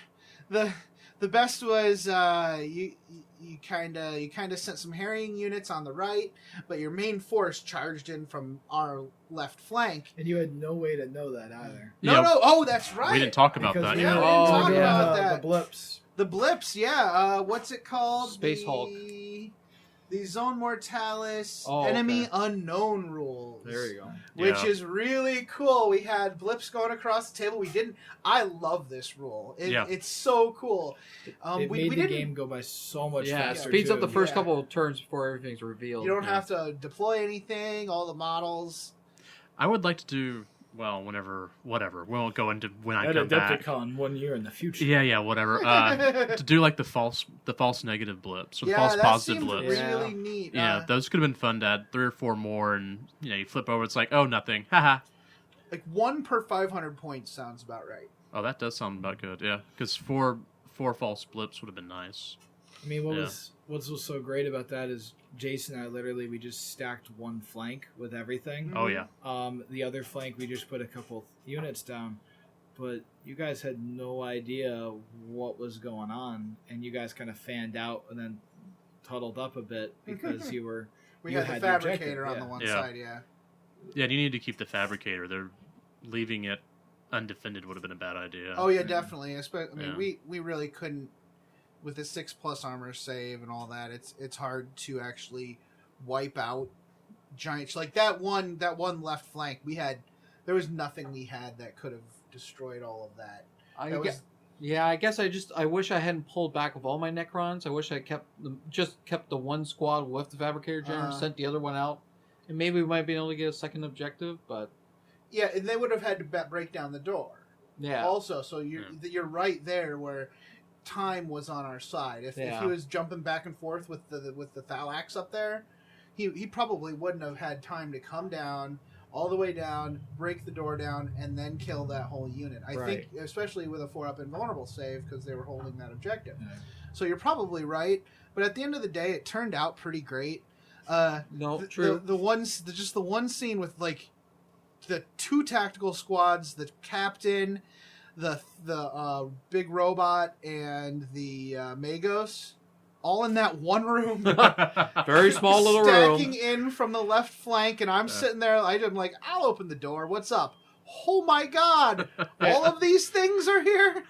the best was you kind of sent some harrying units on the right, but your main force charged in from our left flank, and you had no way to know that either. No. Oh, that's right. We didn't talk about that. We didn't talk about that. The blips. The blips, yeah. What's it called? Space Hulk. The Zone Mortalis Enemy Unknown rules. There you go. Which is really cool. We had blips going across the table. I love this rule. It's so cool. It made the game go by so much faster. Speeds up the first couple of turns before everything's revealed. You don't have to deploy anything, all the models. I would like to do, well, whatever. We won't go into when I come back. Adepticon 1 year in the future. Yeah, whatever. To do like the false negative blips or false positive blips. Really neat. Yeah, those could have been fun to add 3 or 4 more, and you flip over, it's like, oh, nothing. Haha. Like 1 per 500 points sounds about right. Oh, that does sound about good. Yeah, because 4 false blips would have been nice. I mean, what was so great about that is Jason and I we just stacked one flank with everything. Oh yeah. The other flank we just put a couple units down, but you guys had no idea what was going on, and you guys kind of fanned out and then huddled up a bit because we had the fabricator on the one side. Yeah. Yeah, you need to keep the fabricator. They're leaving it undefended would have been a bad idea. Oh yeah, definitely. We really couldn't. With the 6+ armor save and all that, it's hard to actually wipe out giant. Like that one left flank, there was nothing we had that could have destroyed all of that. I guess I wish I hadn't pulled back with all my Necrons. I wish I kept the one squad with the Fabricator General, sent the other one out, and maybe we might be able to get a second objective. But yeah, and they would have had to break down the door. Yeah. Also, so you're right there where time was on our side. If he was jumping back and forth with the Thalax up there, he probably wouldn't have had time to come down all the way down, break the door down, and then kill that whole unit. I think, especially with a 4-up invulnerable save, because they were holding that objective. Yeah. So you're probably right, but at the end of the day, it turned out pretty great. True. The one scene with like the 2 tactical squads, the captain, the big robot, and the Magos, all in that one room. Very small little room. Stacking in from the left flank, and I'm sitting there. I'm like, I'll open the door. What's up? Oh my god! All of these things are here.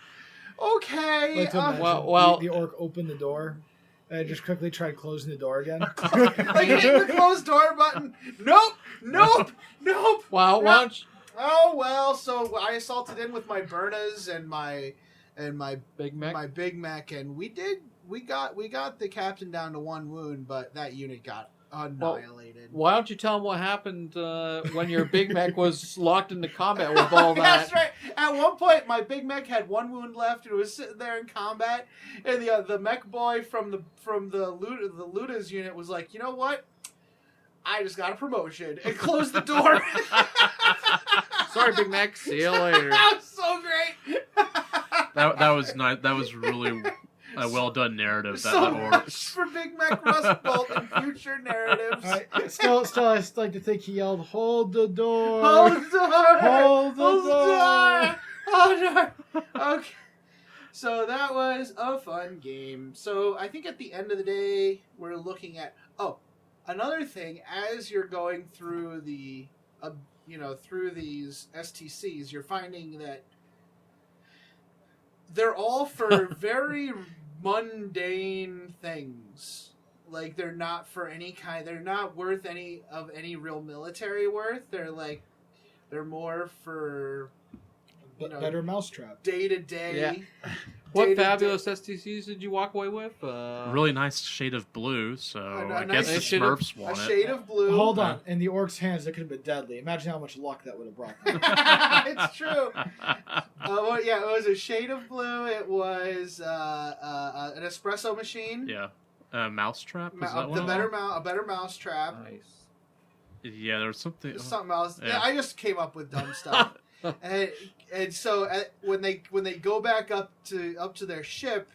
Okay. The orc opened the door. And I just quickly tried closing the door again. Like hitting the closed door button. Nope. Wow. Nope. Oh well. So I assaulted in with my Burnas and my Big Mech. My Big Mech, and we got the captain down to 1 wound, but that unit got annihilated. Well, why don't you tell them what happened when your Big Mech was locked into combat with all that? That's right. At one point, my Big Mech had 1 wound left, and it was sitting there in combat, and the mech boy from the Luda's unit was like, you know what? I just got a promotion, and closed the door. Sorry, Big Mech. See you later. That was so great. That was nice. That was really a well done narrative. So much for Big Mac Rust Bolt and future narratives. Still, I like to think he yelled, "Hold the door! Hold the door! Hold the door! Hold the door!" Okay. So that was a fun game. So I think at the end of the day, we're looking at another thing as you're going through through these STCs, you're finding that they're all for very mundane things. Like they're not worth any real military worth. They're more for better mousetrap. Day to day. What fabulous STCs did you walk away with? Really nice shade of blue, so I guess the Smurfs want it. A shade of blue. Hold on. In the orc's hands, that could have been deadly. Imagine how much luck that would have brought them. It's true. It was a shade of blue. It was an espresso machine. Yeah. Mousetrap? A better mousetrap. Nice. Yeah, there was something else. Yeah, I just came up with dumb stuff. And so when they go back up to their ship,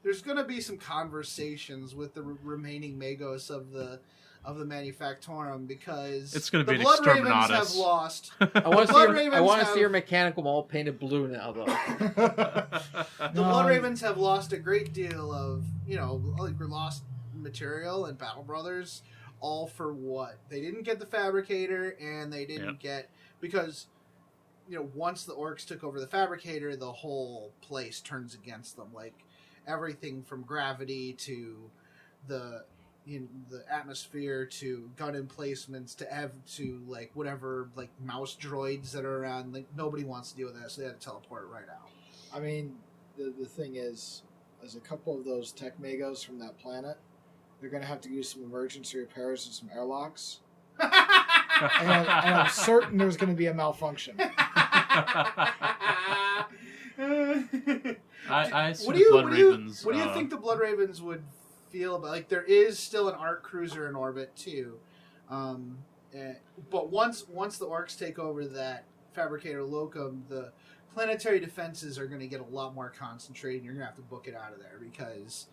there's going to be some conversations with the remaining Magos of the Manufactorum, because it's going to be the Blood Ravens have lost. I want to see your mechanical all painted blue now, though. The Blood Ravens have lost a great deal of lost material and Battle Brothers, all for what? They didn't get the Fabricator, and they didn't get, because once the orcs took over the Fabricator, the whole place turns against them. Like everything from gravity to the atmosphere to gun emplacements to like whatever like mouse droids that are around. Like nobody wants to deal with that, so they had to teleport it right out. I mean, the thing is, as a couple of those tech Magos from that planet, they're going to have to use some emergency repairs and some airlocks. and I'm certain there's going to be a malfunction. I see the Blood Ravens. What do you think the Blood Ravens would feel about? Like, there is still an ARC cruiser in orbit too, but once the orcs take over that Fabricator Locum, the planetary defenses are going to get a lot more concentrated, and you're going to have to book it out of there, because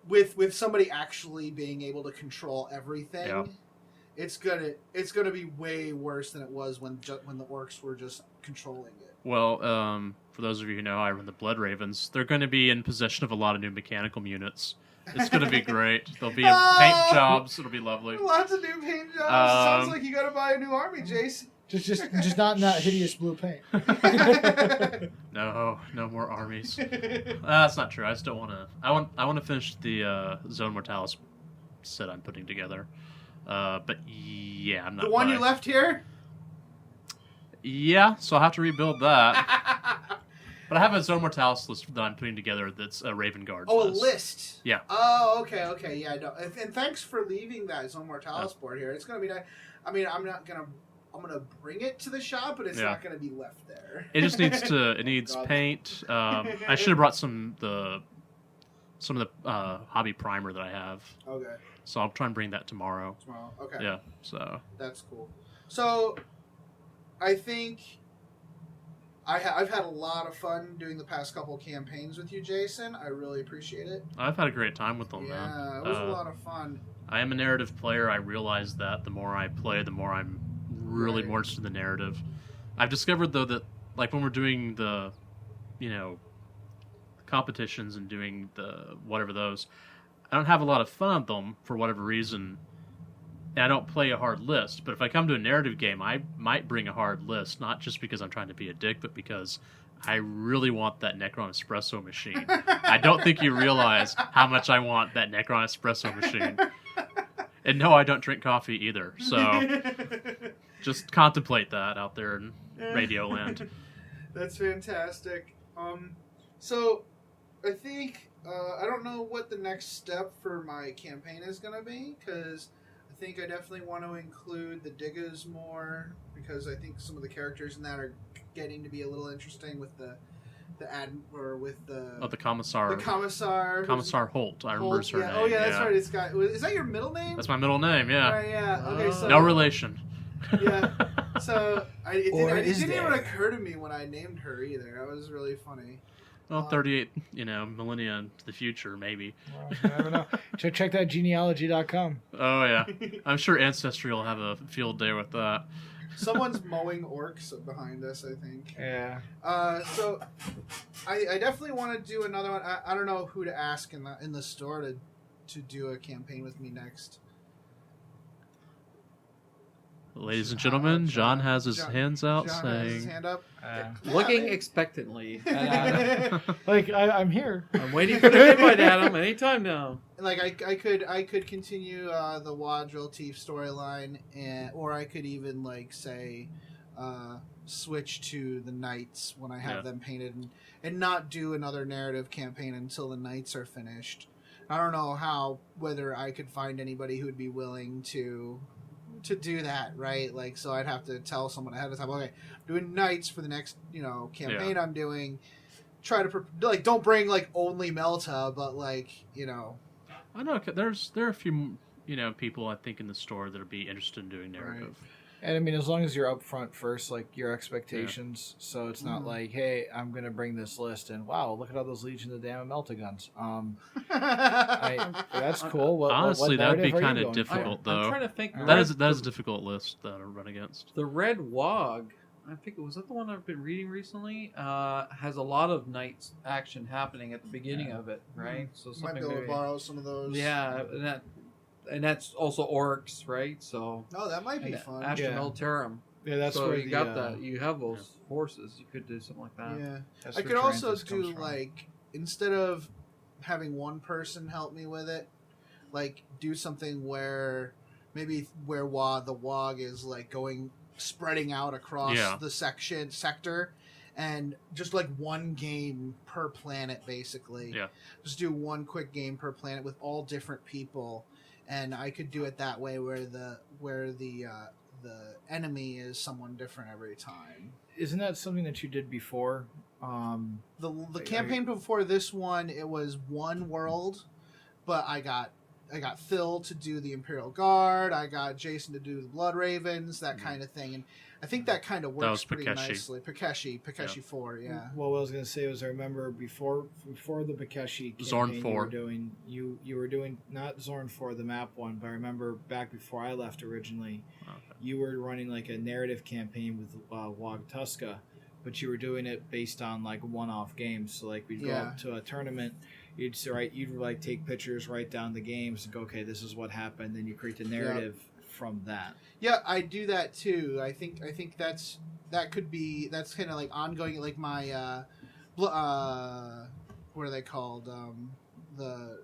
with somebody actually being able to control everything. Yeah. It's gonna be way worse than it was when the orcs were just controlling it. Well, for those of you who know, I run the Blood Ravens. They're going to be in possession of a lot of new mechanical units. It's going to be great. There'll be paint jobs. It'll be lovely. Lots of new paint jobs. Sounds like you got to buy a new army, Jace. Just not in that hideous blue paint. No more armies. That's not true. I still want to. I want to finish the Zone Mortalis set I'm putting together. But yeah, I'm not. The one you left here? Yeah, so I'll have to rebuild that. But I have a Zone Mortalis list that I'm putting together that's a Raven Guard list. Oh, a list? Yeah. Oh, okay, yeah. No. And thanks for leaving that Zone Mortalis board here. It's going to be nice. I mean, I'm going to bring it to the shop, but it's not going to be left there. It just needs it needs paint. I should have brought some of the hobby primer that I have. Okay. So I'll try and bring that tomorrow. Okay. Yeah, so. That's cool. So, I think I've had a lot of fun doing the past couple campaigns with you, Jason. I really appreciate it. I've had a great time with them, man. Yeah, it was a lot of fun. I am a narrative player. I realize that the more I play, the more I'm really more interested in the narrative. I've discovered, though, that like when we're doing the, competitions and doing the whatever those, I don't have a lot of fun with them for whatever reason. And I don't play a hard list, but if I come to a narrative game, I might bring a hard list, not just because I'm trying to be a dick, but because I really want that Necron espresso machine. I don't think you realize how much I want that Necron espresso machine. And no, I don't drink coffee either, so just contemplate that out there in Radio Land. That's fantastic. So I think, I don't know what the next step for my campaign is going to be, because I think I definitely want to include the Diggas more, because I think some of the characters in that are getting to be a little interesting with the Commissar. The Commissar. Commissar Holt. I remember her name. Oh yeah, that's right. It's got. Is that your middle name? That's my middle name. Yeah. Right, yeah. Okay. So no relation. Yeah. So it didn't even occur to me when I named her either. That was really funny. Well, 38, millennia into the future, maybe. Well, you never know. Check that genealogy.com. Oh, yeah. I'm sure Ancestry will have a field day with that. Someone's mowing orcs behind us, I think. Yeah. So I definitely want to do another one. I don't know who to ask in the store to do a campaign with me next. Ladies and gentlemen, John has his hands out John saying... has his hand up. Looking expectantly. I'm here. I'm waiting for the invite, Adam. Anytime now. Like I could continue the Wadril Teef storyline, or I could even say switch to the Knights when I have them painted, and not do another narrative campaign until the Knights are finished. I don't know whether I could find anybody who would be willing to do that, right? So I'd have to tell someone ahead of time, okay, I'm doing Knights for the next, campaign I'm doing. Try to, don't bring, only Melta, but, I know, there are a few, people, I think, in the store that would be interested in doing narrative. Right. And, I mean, as long as you're upfront first, your expectations, so it's not hey, I'm going to bring this list, and wow, look at all those Legion of Damn Melta guns. That's cool. Honestly, what that would be kind of difficult, though. I'm trying to think. That is a difficult list to run against. The Red Wog, I think was that the one I've been reading recently. Has a lot of Knights action happening at the beginning of it, right? So might be able to borrow some of those. Yeah, and that's also orcs, right? So that might be fun. Astra Militarum. Yeah, that's so where you got that. You have those forces. You could do something like that. Yeah, that's I where could also Transis do comes from. instead of having one person help me with it, do something where maybe the WOG is spreading out across the sector, and just one game per planet, basically. Yeah. Just do one quick game per planet with all different people, and I could do it that way where the enemy is someone different every time. Isn't that something that you did before? The campaign before this one, it was one world, but I got Phil to do the Imperial Guard. I got Jason to do the Blood Ravens, that kind of thing, and I think that kind of works pretty nicely. Pikeshi 4, yeah. Well, what I was going to say was I remember before the Pikeshi campaign Zorn 4. you were doing not Zorn 4, the map one, but I remember back before I left originally, you were running a narrative campaign with Wog Tuska, but you were doing it based on one-off games. So we'd go up to a tournament. You'd take pictures, write down the games, and go, okay, this is what happened. Then you create the narrative from that. Yeah, I do that too. I think that's kind of ongoing. My what are they called? The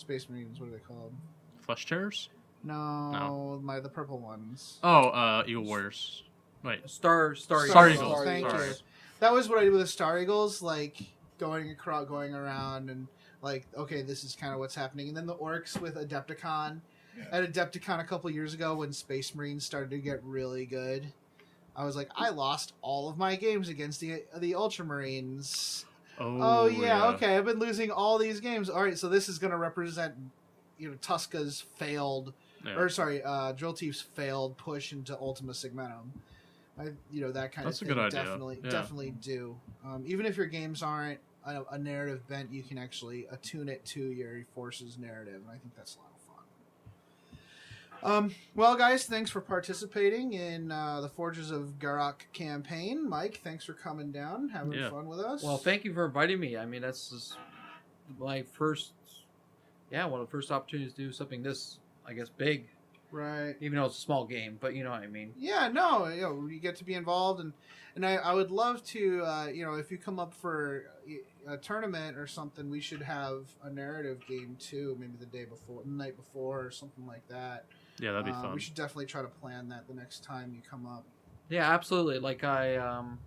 Space Marines. What are they called? Flesh Tearers? No. The purple ones. Oh, Eagle Warriors. Wait. Star Eagles. Thank you. That was what I did with the Star Eagles, like going around and like, okay, this is kind of what's happening. And then the orcs with Adepticon. At Adepticon a couple years ago when Space Marines started to get really good, I was like, I lost all of my games against the Ultramarines. Oh yeah, okay, I've been losing all these games. All right, so this is going to represent, Tuska's failed, Drill Thief's failed push into Ultima Segmentum. That kind That's of thing. That's a good idea. Definitely do. Even if your games aren't a narrative bent, you can actually attune it to your force's narrative, and I think that's a lot of fun. Well, guys, thanks for participating in the Forges of Ghorok campaign. Mike, thanks for coming down, having fun with us. Well, thank you for inviting me. I mean, that's just my first, one of the first opportunities to do something this, I guess, big. Right. Even though it's a small game, but you know what I mean. Yeah, no, you get to be involved, and I would love to, if you come up for a tournament or something, we should have a narrative game too, maybe the night before, or something like that. Yeah, that'd be fun. We should definitely try to plan that the next time you come up. Yeah, absolutely. Like I'm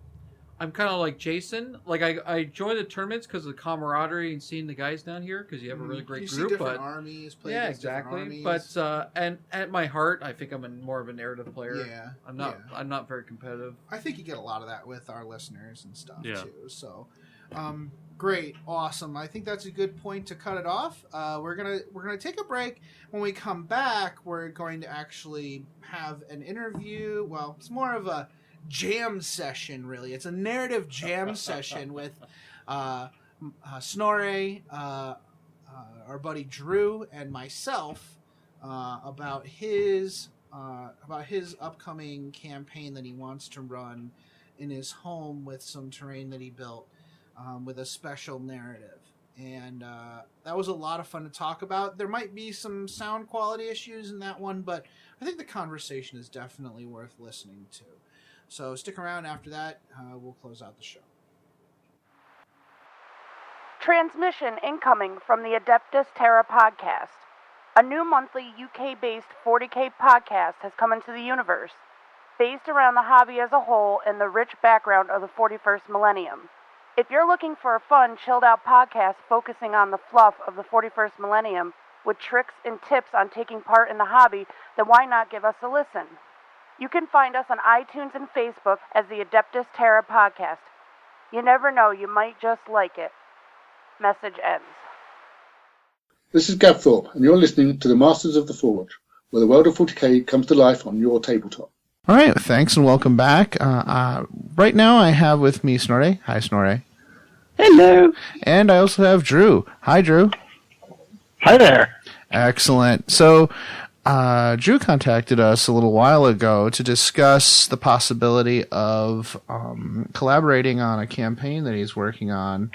kind of like Jason. Like I enjoy the tournaments because of the camaraderie and seeing the guys down here because you have a really great group. See different armies. Play exactly. Armies. But and at my heart, I think I'm more of a narrative player. Yeah, I'm not very competitive. I think you get a lot of that with our listeners and stuff too. So, great, awesome. I think that's a good point to cut it off. We're gonna take a break. When we come back, we're going to actually have an interview. Well, it's more of a jam session, really. It's a narrative jam session with Snorre, our buddy Drew, and myself about his upcoming campaign that he wants to run in his home with some terrain that he built with a special narrative. And that was a lot of fun to talk about. There might be some sound quality issues in that one, but I think the conversation is definitely worth listening to. So stick around after that. We'll close out the show. Transmission incoming from the Adeptus Terra podcast. A new monthly UK-based 40K podcast has come into the universe, based around the hobby as a whole and the rich background of the 41st millennium. If you're looking for a fun, chilled-out podcast focusing on the fluff of the 41st millennium with tricks and tips on taking part in the hobby, then why not give us a listen? You can find us on iTunes and Facebook as the Adeptus Terra podcast. You never know, you might just like it. Message ends. This is Gav Thorpe, and you're listening to the Masters of the Forge, where the world of 40K comes to life on your tabletop. All right, thanks and welcome back. Right now I have with me Snorre. Hi, Snorre. Hello. And I also have Drew. Hi, Drew. Hi there. Excellent. So, Drew contacted us a little while ago to discuss the possibility of collaborating on a campaign that he's working on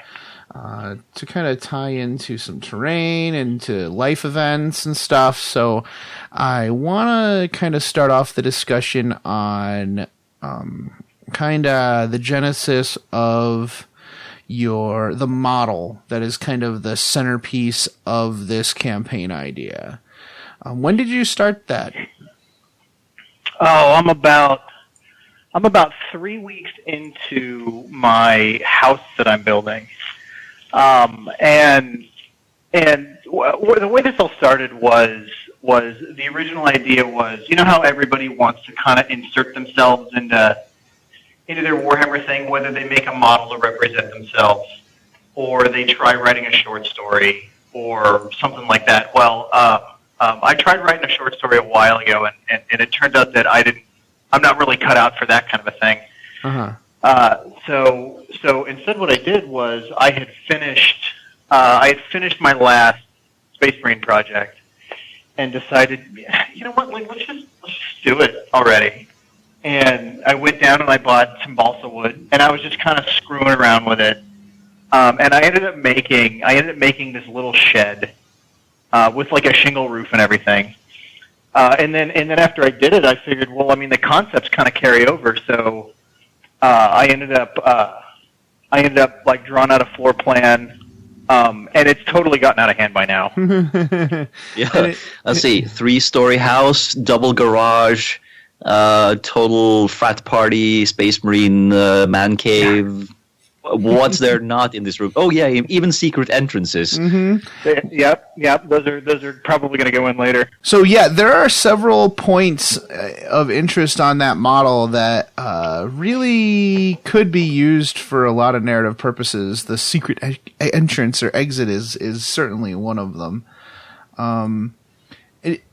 to kind of tie into some terrain and to life events and stuff. So I want to kind of start off the discussion on kind of the genesis of the model that is kind of the centerpiece of this campaign idea. When did you start that? Oh, I'm about 3 weeks into my house that I'm building, and the way this all started was the original idea was, you know how everybody wants to kind of insert themselves into their Warhammer thing, whether they make a model to represent themselves or they try writing a short story or something like that. Well, I tried writing a short story a while ago, and it turned out that I'm not really cut out for that kind of a thing. Uh-huh. So instead what I did was I had finished my last Space Marine project and decided, you know what, let's just do it already. And I went down and I bought some balsa wood, and I was just kind of screwing around with it. And I ended up making this little shed with like a shingle roof and everything. And then after I did it, I figured, well, I mean, the concepts kind of carry over. So I ended up like drawing out a floor plan, And it's totally gotten out of hand by now. Yeah, let's see, 3-story house, double garage, total frat party, Space Marine man cave. What's there not in this room? Oh yeah, even secret entrances. Mm-hmm. Yep. Those are probably going to go in later. So yeah, there are several points of interest on that model that really could be used for a lot of narrative purposes. The secret entrance or exit is certainly one of them.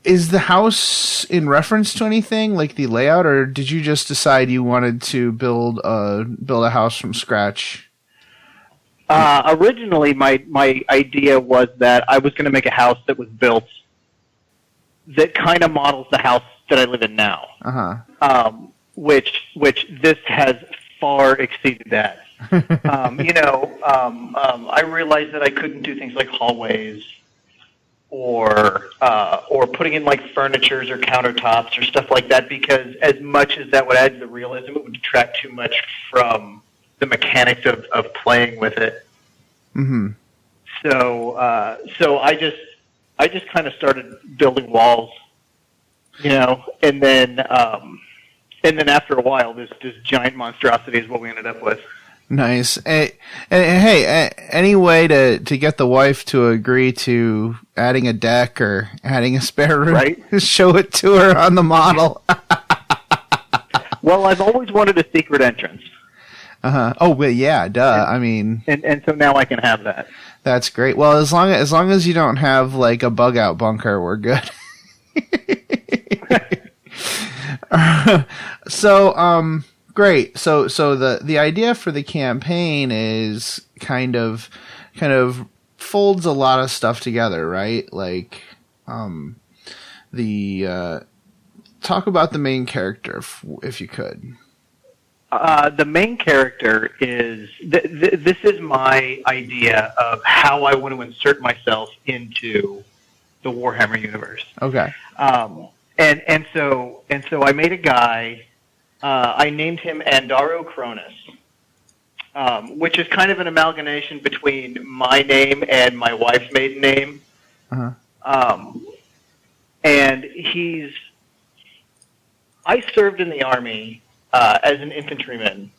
Is the house in reference to anything, like the layout, or did you just decide you wanted to build a house from scratch? Originally, my idea was that I was going to make a house that was built that kind of models the house that I live in now. Which this has far exceeded that. I realized that I couldn't do things like hallways or putting in like furnitures or countertops or stuff like that, because as much as that would add to the realism, it would detract too much from the mechanics of playing with it. Mm-hmm. So I just kind of started building walls, and then after a while, this giant monstrosity is what we ended up with. Nice. And hey, any way to get the wife to agree to adding a deck or adding a spare room, right? Show it to her on the model. Well, I've always wanted a secret entrance. Oh, well, yeah, duh. I mean, and so now I can have that. That's great. Well, as long as you don't have like a bug out bunker, we're good. So, great. So the idea for the campaign is kind of folds a lot of stuff together, right? Like, talk about the main character if you could. The main character is this is my idea of how I want to insert myself into the Warhammer universe. Okay. And so I made a guy. I named him Andaro Cronus, which is kind of an amalgamation between my name and my wife's maiden name. And I served in the Army as an infantryman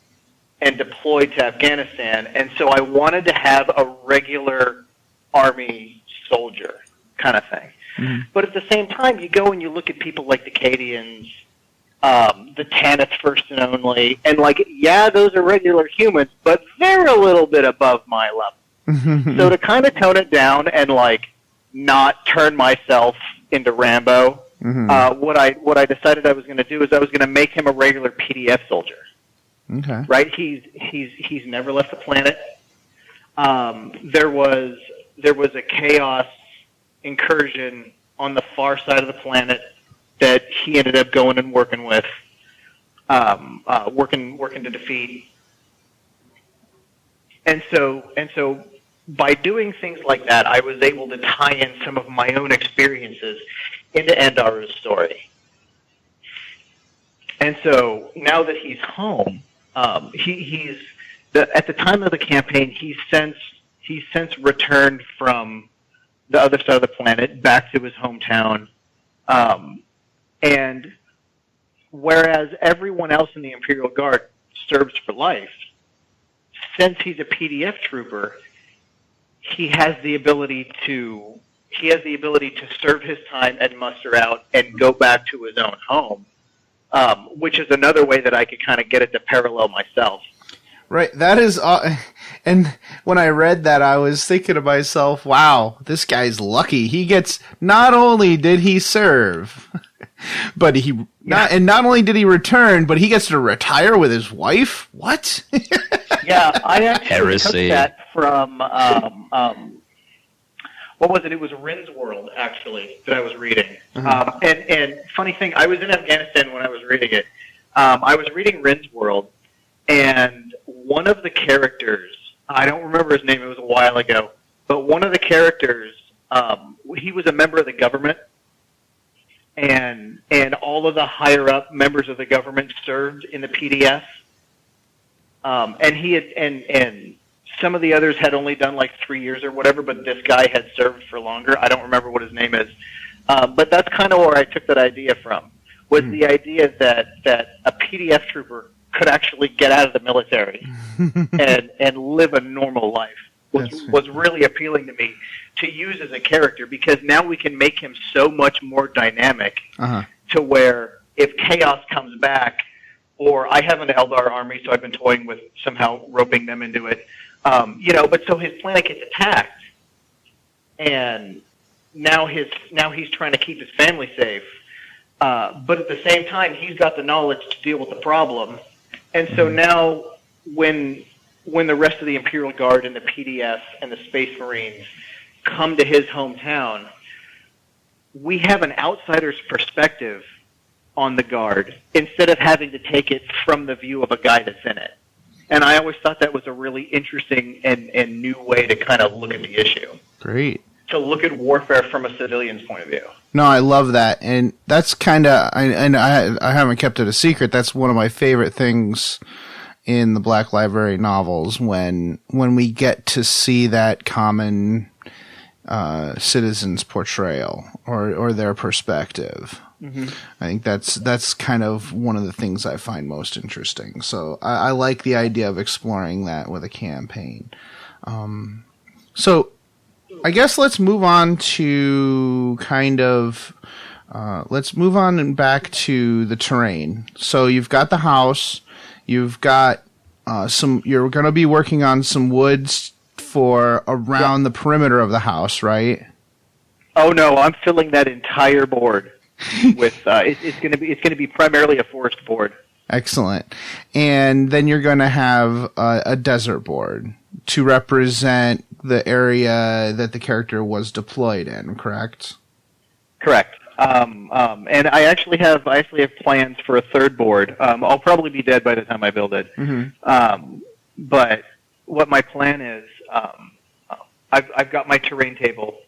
and deployed to Afghanistan, and so I wanted to have a regular Army soldier kind of thing. Mm-hmm. But at the same time, you go and you look at people like the Cadians, the Taniths First and Only, and those are regular humans, but they're a little bit above my level. So to kind of tone it down and not turn myself into Rambo, what I decided I was going to do is I was going to make him a regular PDF soldier. Okay. Right? He's never left the planet. There was a chaos incursion on the far side of the planet that he ended up going and working with, working to defeat. And so by doing things like that, I was able to tie in some of my own experiences into Andaru's story. And so now that he's home, he's at the time of the campaign, he's since returned from the other side of the planet back to his hometown. And whereas everyone else in the Imperial Guard serves for life, since he's a PDF trooper, he has the ability to serve his time and muster out and go back to his own home, which is another way that I could kind of get it to parallel myself. Right, that is, and when I read that, I was thinking to myself, wow, this guy's lucky. He gets, not only did he serve, but not only did he return, but he gets to retire with his wife? What? Yeah, I actually took that from, what was it? It was Rin's World, actually, that I was reading. And funny thing, I was in Afghanistan when I was reading it. I was reading Rin's World, and one of the characters, I don't remember his name, it was a while ago, but one of the characters, he was a member of the government, and all of the higher-up members of the government served in the PDF. And he had, and some of the others had only done like 3 years or whatever, but this guy had served for longer. I don't remember what his name is. But that's kind of where I took that idea from, was the idea that a PDF trooper could actually get out of the military and live a normal life was really appealing to me to use as a character, because now we can make him so much more dynamic to where if chaos comes back, or I have an Eldar army, so I've been toying with somehow roping them into it, but so his planet gets attacked, and now he's trying to keep his family safe, but at the same time he's got the knowledge to deal with the problem, and so now when the rest of the Imperial Guard and the PDF and the Space Marines come to his hometown, we have an outsider's perspective on the Guard instead of having to take it from the view of a guy that's in it. And I always thought that was a really interesting and new way to kind of look at the issue. Great. To look at warfare from a civilian's point of view. No, I love that. And that's kind of, I haven't kept it a secret, that's one of my favorite things in the Black Library novels, when we get to see that common citizen's portrayal or their perspective. I think that's kind of one of the things I find most interesting. So I like the idea of exploring that with a campaign. So I guess let's move on to let's move on and back to the terrain. So you've got the house, you've got you're going to be working on some woods for around the perimeter of the house, right? Oh no, I'm filling that entire board with it's going to be primarily a forest board. Excellent. And then you're going to have a desert board to represent the area that the character was deployed in, correct? Correct. And I actually have plans for a third board. I'll probably be dead by the time I build it. But what my plan is, I've got my terrain table,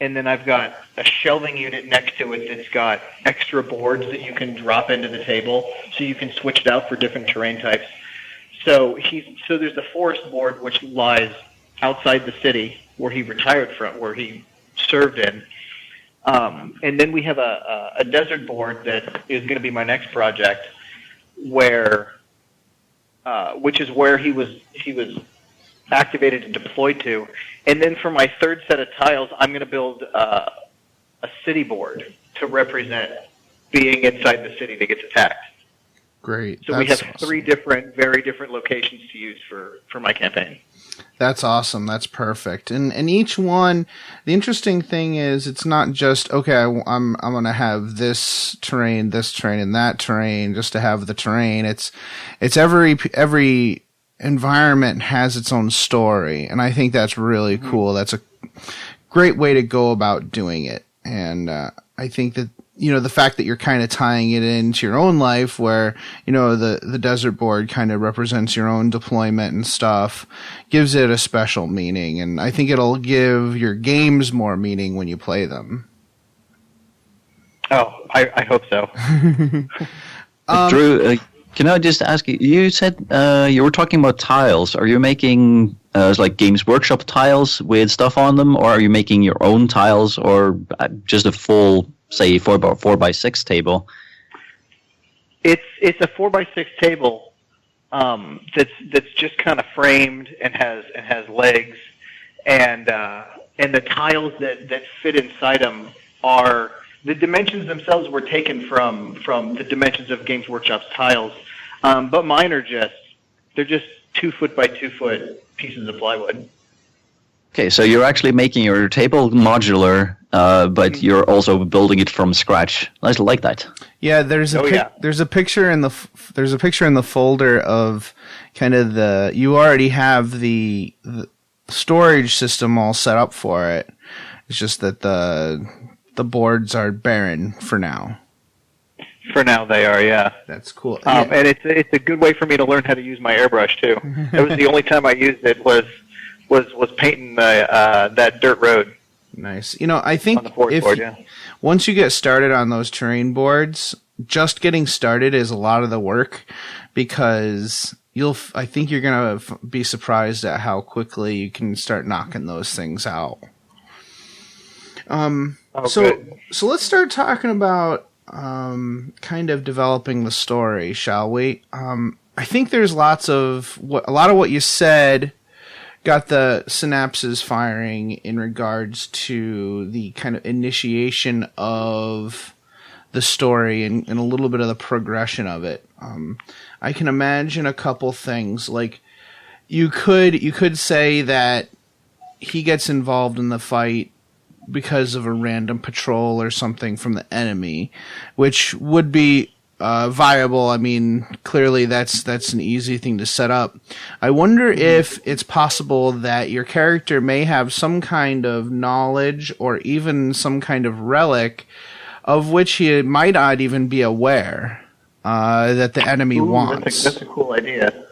and then I've got a shelving unit next to it that's got extra boards that you can drop into the table, so you can switch it out for different terrain types. So there's the forest board, which lies outside the city where he retired from, where he served in. And then we have a desert board that is going to be my next project, which is where he was activated and deployed to. And then for my third set of tiles, I'm going to build a city board to represent being inside the city that gets attacked. Great. So we have three very different locations to use for my campaign. That's awesome. That's perfect. And each one, the interesting thing is, it's not just, okay, I'm going to have this terrain, and that terrain just to have the terrain. It's every environment has its own story. And I think that's really cool. That's a great way to go about doing it. And I think that, the fact that you're kind of tying it into your own life, where, the desert board kind of represents your own deployment and stuff, gives it a special meaning. And I think it'll give your games more meaning when you play them. Oh, I hope so. Drew, can I just ask you, you said you were talking about tiles. Are you making like Games Workshop tiles with stuff on them, or are you making your own tiles, or just a full, say, 4x6 table? It's a 4x6 table that's just kind of framed and has legs, and the tiles that fit inside them are, the dimensions themselves were taken from the dimensions of Games Workshop's tiles, but mine they're just 2 foot by 2 foot pieces of plywood. Okay, so you're actually making your table modular, but you're also building it from scratch. I like that. Yeah, there's a picture in the folder of kind of you already have the storage system all set up for it. It's just that the boards are barren for now. For now, they are, yeah. That's cool. And it's a good way for me to learn how to use my airbrush too. That was the only time I used it was painting that dirt road. Nice. I think once you get started on those terrain boards, just getting started is a lot of the work, because I think you're gonna be surprised at how quickly you can start knocking those things out. So let's start talking about kind of developing the story, shall we? I think there's a lot of what you said got the synapses firing in regards to the kind of initiation of the story and a little bit of the progression of it. I can imagine a couple things. Like you could say that he gets involved in the fight because of a random patrol or something from the enemy, which would be viable. I mean, clearly that's an easy thing to set up. I wonder if it's possible that your character may have some kind of knowledge or even some kind of relic of which he might not even be aware that the enemy wants. That's a cool idea.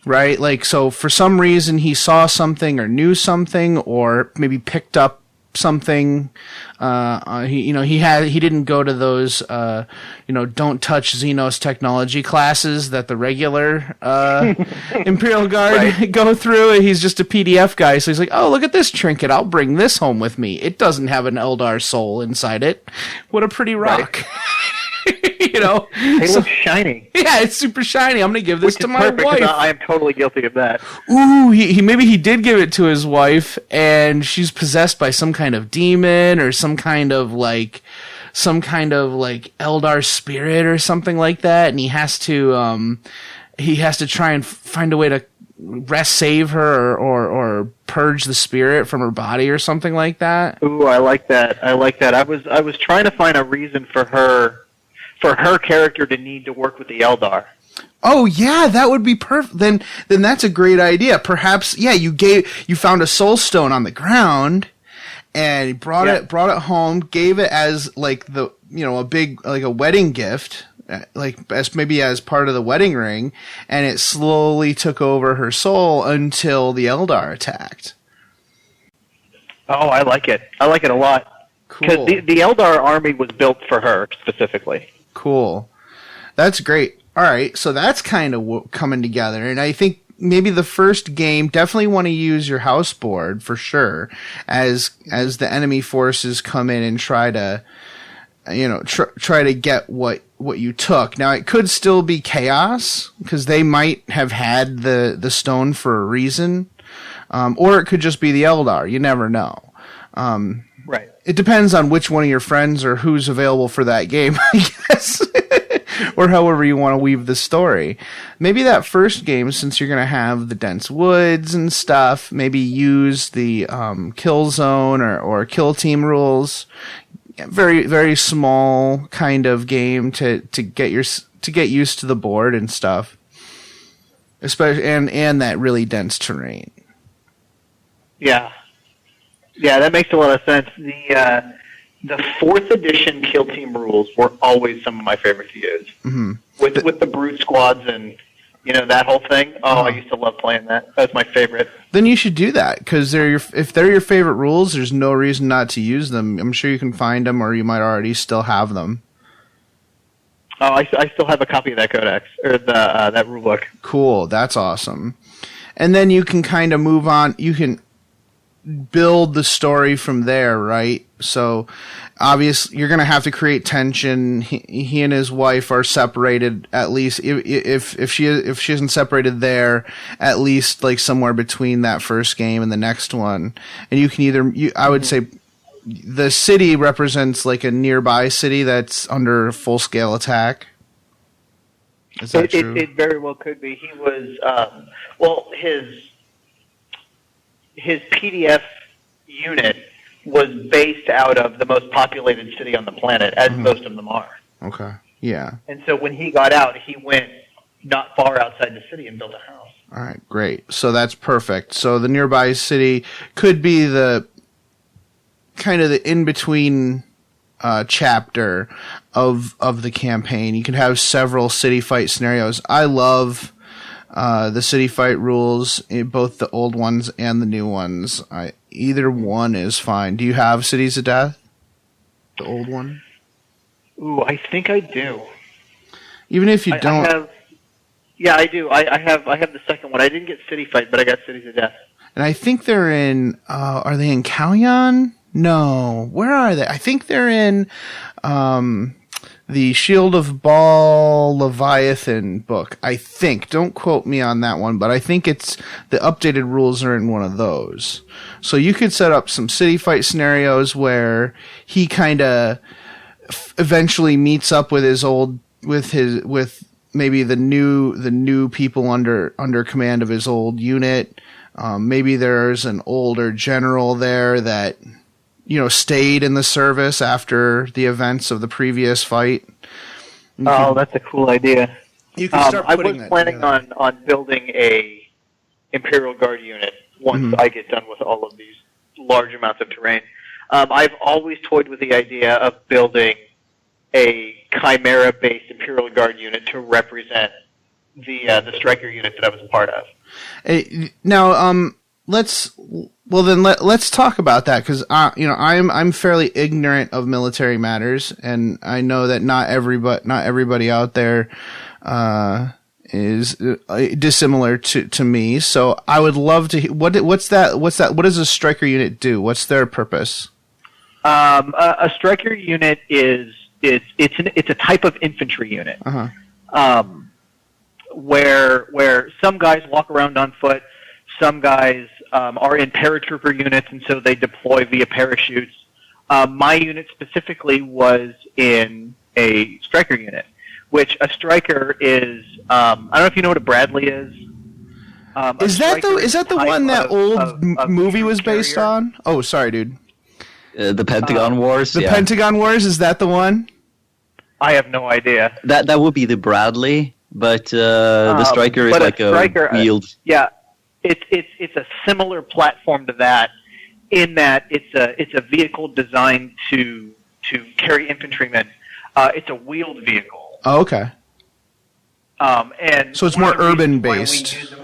Right? Like, so for some reason he saw something or knew something or maybe picked up something. He didn't go to those don't touch Xenos technology classes that the regular Imperial Guard go through. He's just a PDF guy, so he's like, oh, look at this trinket, I'll bring this home with me. It doesn't have an Eldar soul inside it. What a pretty rock. Right. It looks shiny. Yeah, it's super shiny. I'm gonna give this to my wife. I am totally guilty of that. Ooh, he did give it to his wife, and she's possessed by some kind of demon or some kind of like Eldar spirit or something like that, and he has to try and find a way to save her or purge the spirit from her body or something like that. Ooh, I like that. I was trying to find a reason for her character to need to work with the Eldar. Oh yeah, that would be perfect. Then that's a great idea. Perhaps you found a soul stone on the ground and he brought it home, gave it as like a big like a wedding gift, like as part of the wedding ring, and it slowly took over her soul until the Eldar attacked. Oh, I like it. I like it a lot. Because Cool. the Eldar army was built for her specifically. Cool. That's great. All right, so that's kind of coming together, and I think maybe the first game definitely want to use your house board for sure, as the enemy forces come in and try to, try to get what you took. Now it could still be chaos because they might have had the stone for a reason, or it could just be the Eldar. You never know. Right. It depends on which one of your friends or who's available for that game, I guess. Or however you want to weave the story. Maybe that first game, since you're going to have the dense woods and stuff, maybe use the kill zone or kill team rules. Very, very small kind of game to get used to the board and stuff. Especially and that really dense terrain. Yeah. Yeah, that makes a lot of sense. The 4th edition kill team rules were always some of my favorite to use. Mm-hmm. With the brute squads and that whole thing. Oh, I used to love playing that. That's my favorite. Then you should do that because if they're your favorite rules, there's no reason not to use them. I'm sure you can find them, or you might already still have them. Oh, I still have a copy of that codex or that rulebook. Cool, that's awesome. And then you can kind of move on. You can build the story from there, right? So obviously you're going to have to create tension. He and his wife are separated, at least if she isn't separated there, at least like somewhere between that first game and the next one. And you can I would say the city represents like a nearby city that's under full scale attack. Is that true? It very well could be. He was his PDF unit was based out of the most populated city on the planet, as most of them are. Okay. Yeah. And so when he got out, he went not far outside the city and built a house. All right, great. So that's perfect. So the nearby city could be the kind of the in-between chapter of the campaign. You can have several city fight scenarios. I love the city fight rules, both the old ones and the new ones. Either one is fine. Do you have Cities of Death? The old one? Ooh, I think I do. Even if you don't... Yeah, I do. I have the second one. I didn't get City Fight, but I got Cities of Death. And I think they're in. Are they in Callion? No. Where are they? I think they're in the Shield of Baal Leviathan book. I think. Don't quote me on that one, but I think it's the updated rules are in one of those. So you could set up some city fight scenarios where he kind of eventually meets up with his old with maybe the new people under command of his old unit. Maybe there's an older general there that stayed in the service after the events of the previous fight. That's a cool idea. You can start I was planning on building a Imperial Guard unit once I get done with all of these large amounts of terrain. I've always toyed with the idea of building a Chimera-based Imperial Guard unit to represent the Striker unit that I was a part of. Now, let's talk about that, because I'm fairly ignorant of military matters, and I know that not everybody out there is dissimilar to me. So I would love to hear, what does a Striker unit do? What's their purpose? A Striker unit is a type of infantry unit. Where some guys walk around on foot, some guys are in paratrooper units, and so they deploy via parachutes. My unit specifically was in a Striker unit, which a Striker is. I don't know if you know what a Bradley is. Is that the one that old movie was based on? Oh, sorry, dude. The Pentagon Wars. The Pentagon Wars, is that the one? I have no idea. That would be the Bradley. But the Striker is like a wheeled. Yeah, it's a similar platform to that, in that it's a vehicle designed to carry infantrymen. It's a wheeled vehicle. Oh, okay. And so it's more urban based.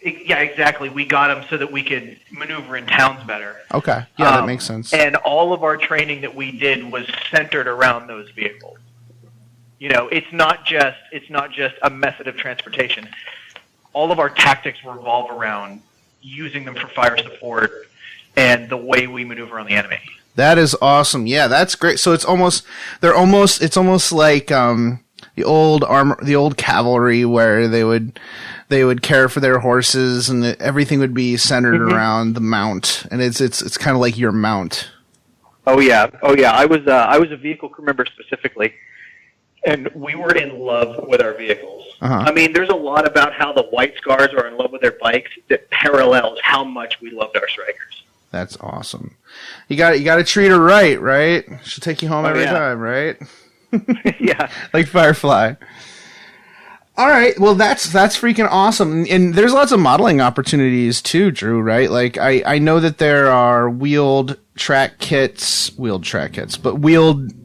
Yeah, exactly. We got them so that we could maneuver in towns better. Okay, yeah, that makes sense. And all of our training that we did was centered around those vehicles. It's not just a method of transportation. All of our tactics revolve around using them for fire support and the way we maneuver on the enemy. That is awesome. Yeah, that's great. So it's almost like the old cavalry, where they would care for their horses, and everything would be centered around the mount, and it's kind of like your mount. Oh yeah. I was a vehicle crew member specifically. And we were in love with our vehicles. I mean, there's a lot about how the White Scars are in love with their bikes that parallels how much we loved our Strikers. That's awesome. You got to treat her right? She'll take you home every time, right? Yeah. Like Firefly. All right, well that's freaking awesome, and there's lots of modeling opportunities too, Drew. Right? Like I know that there are wheeled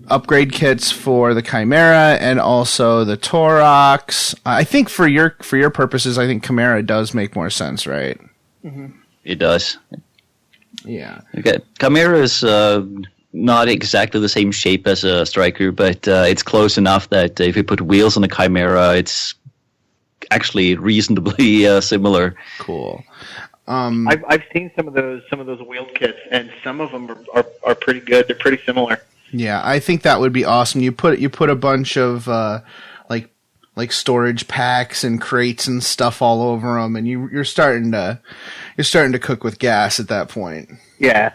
upgrade kits for the Chimera and also the Torox. I think for your purposes, I think Chimera does make more sense, right? It does. Yeah. Okay, Chimera is not exactly the same shape as a Striker, but it's close enough that if you put wheels on a Chimera, it's actually reasonably similar. Cool. I've seen some of those wheeled kits, and some of them are pretty good. They're pretty similar. Yeah, I think that would be awesome. You put a bunch of like storage packs and crates and stuff all over them, and you're starting to cook with gas at that point. Yeah.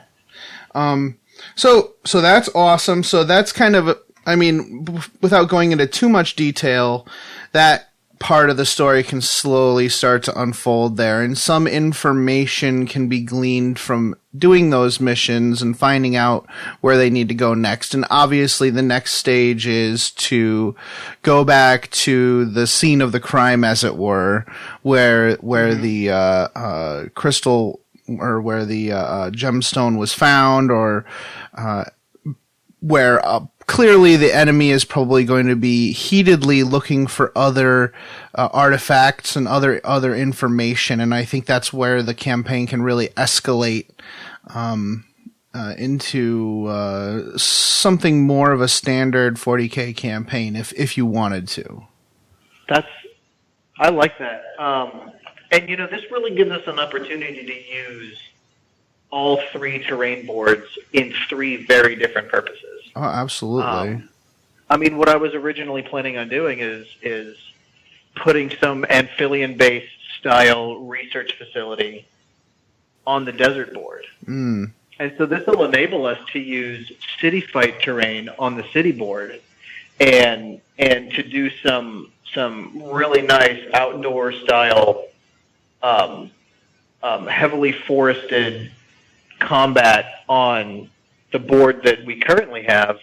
So that's awesome. So that's kind of, I mean, without going into too much detail, that part of the story can slowly start to unfold there, and some information can be gleaned from doing those missions and finding out where they need to go next. And obviously the next stage is to go back to the scene of the crime, as it were, where the crystal, or where the gemstone was found, or where clearly the enemy is probably going to be heatedly looking for other artifacts and other information, and I think that's where the campaign can really escalate into something more of a standard 40K campaign if you wanted to. I like that. And this really gives us an opportunity to use all 3 terrain boards in 3 very different purposes. Oh, absolutely. What I was originally planning on doing is putting some amphibian-based style research facility on the desert board. Mm. And so this will enable us to use city fight terrain on the city board and to do some really nice outdoor style heavily forested combat on the board that we currently have.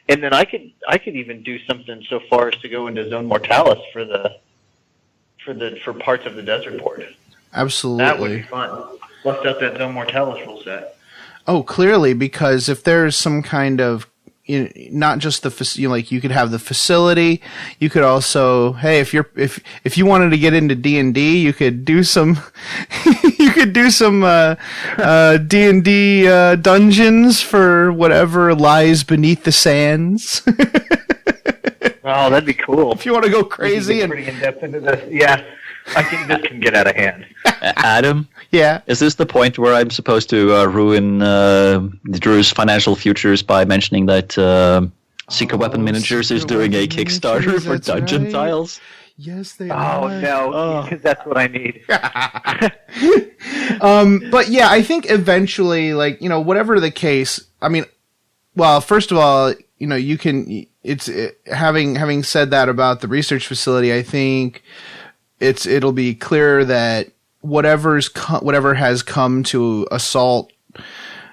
And then I could even do something so far as to go into Zone Mortalis for parts of the desert board. Absolutely. That would be fun. Bust out that Zone Mortalis rule set. Oh, clearly, because if there's some kind of, not just you could have the facility, you could also, hey, if you wanted to get into D&D, you could do some D&D dungeons for whatever lies beneath the sands. Oh, that'd be cool. If you want to go crazy and pretty in depth into this, yeah, I think this can get out of hand. Adam, yeah, is this the point where I'm supposed to ruin Drew's financial futures by mentioning that Secret Weapon Miniatures is doing a Kickstarter for dungeon tiles? Yes, they are. Oh no, because that's what I need. But yeah, I think eventually, whatever the case, well, first of all, you can. Having said that about the research facility, I think it'll be clear that whatever has come to Assault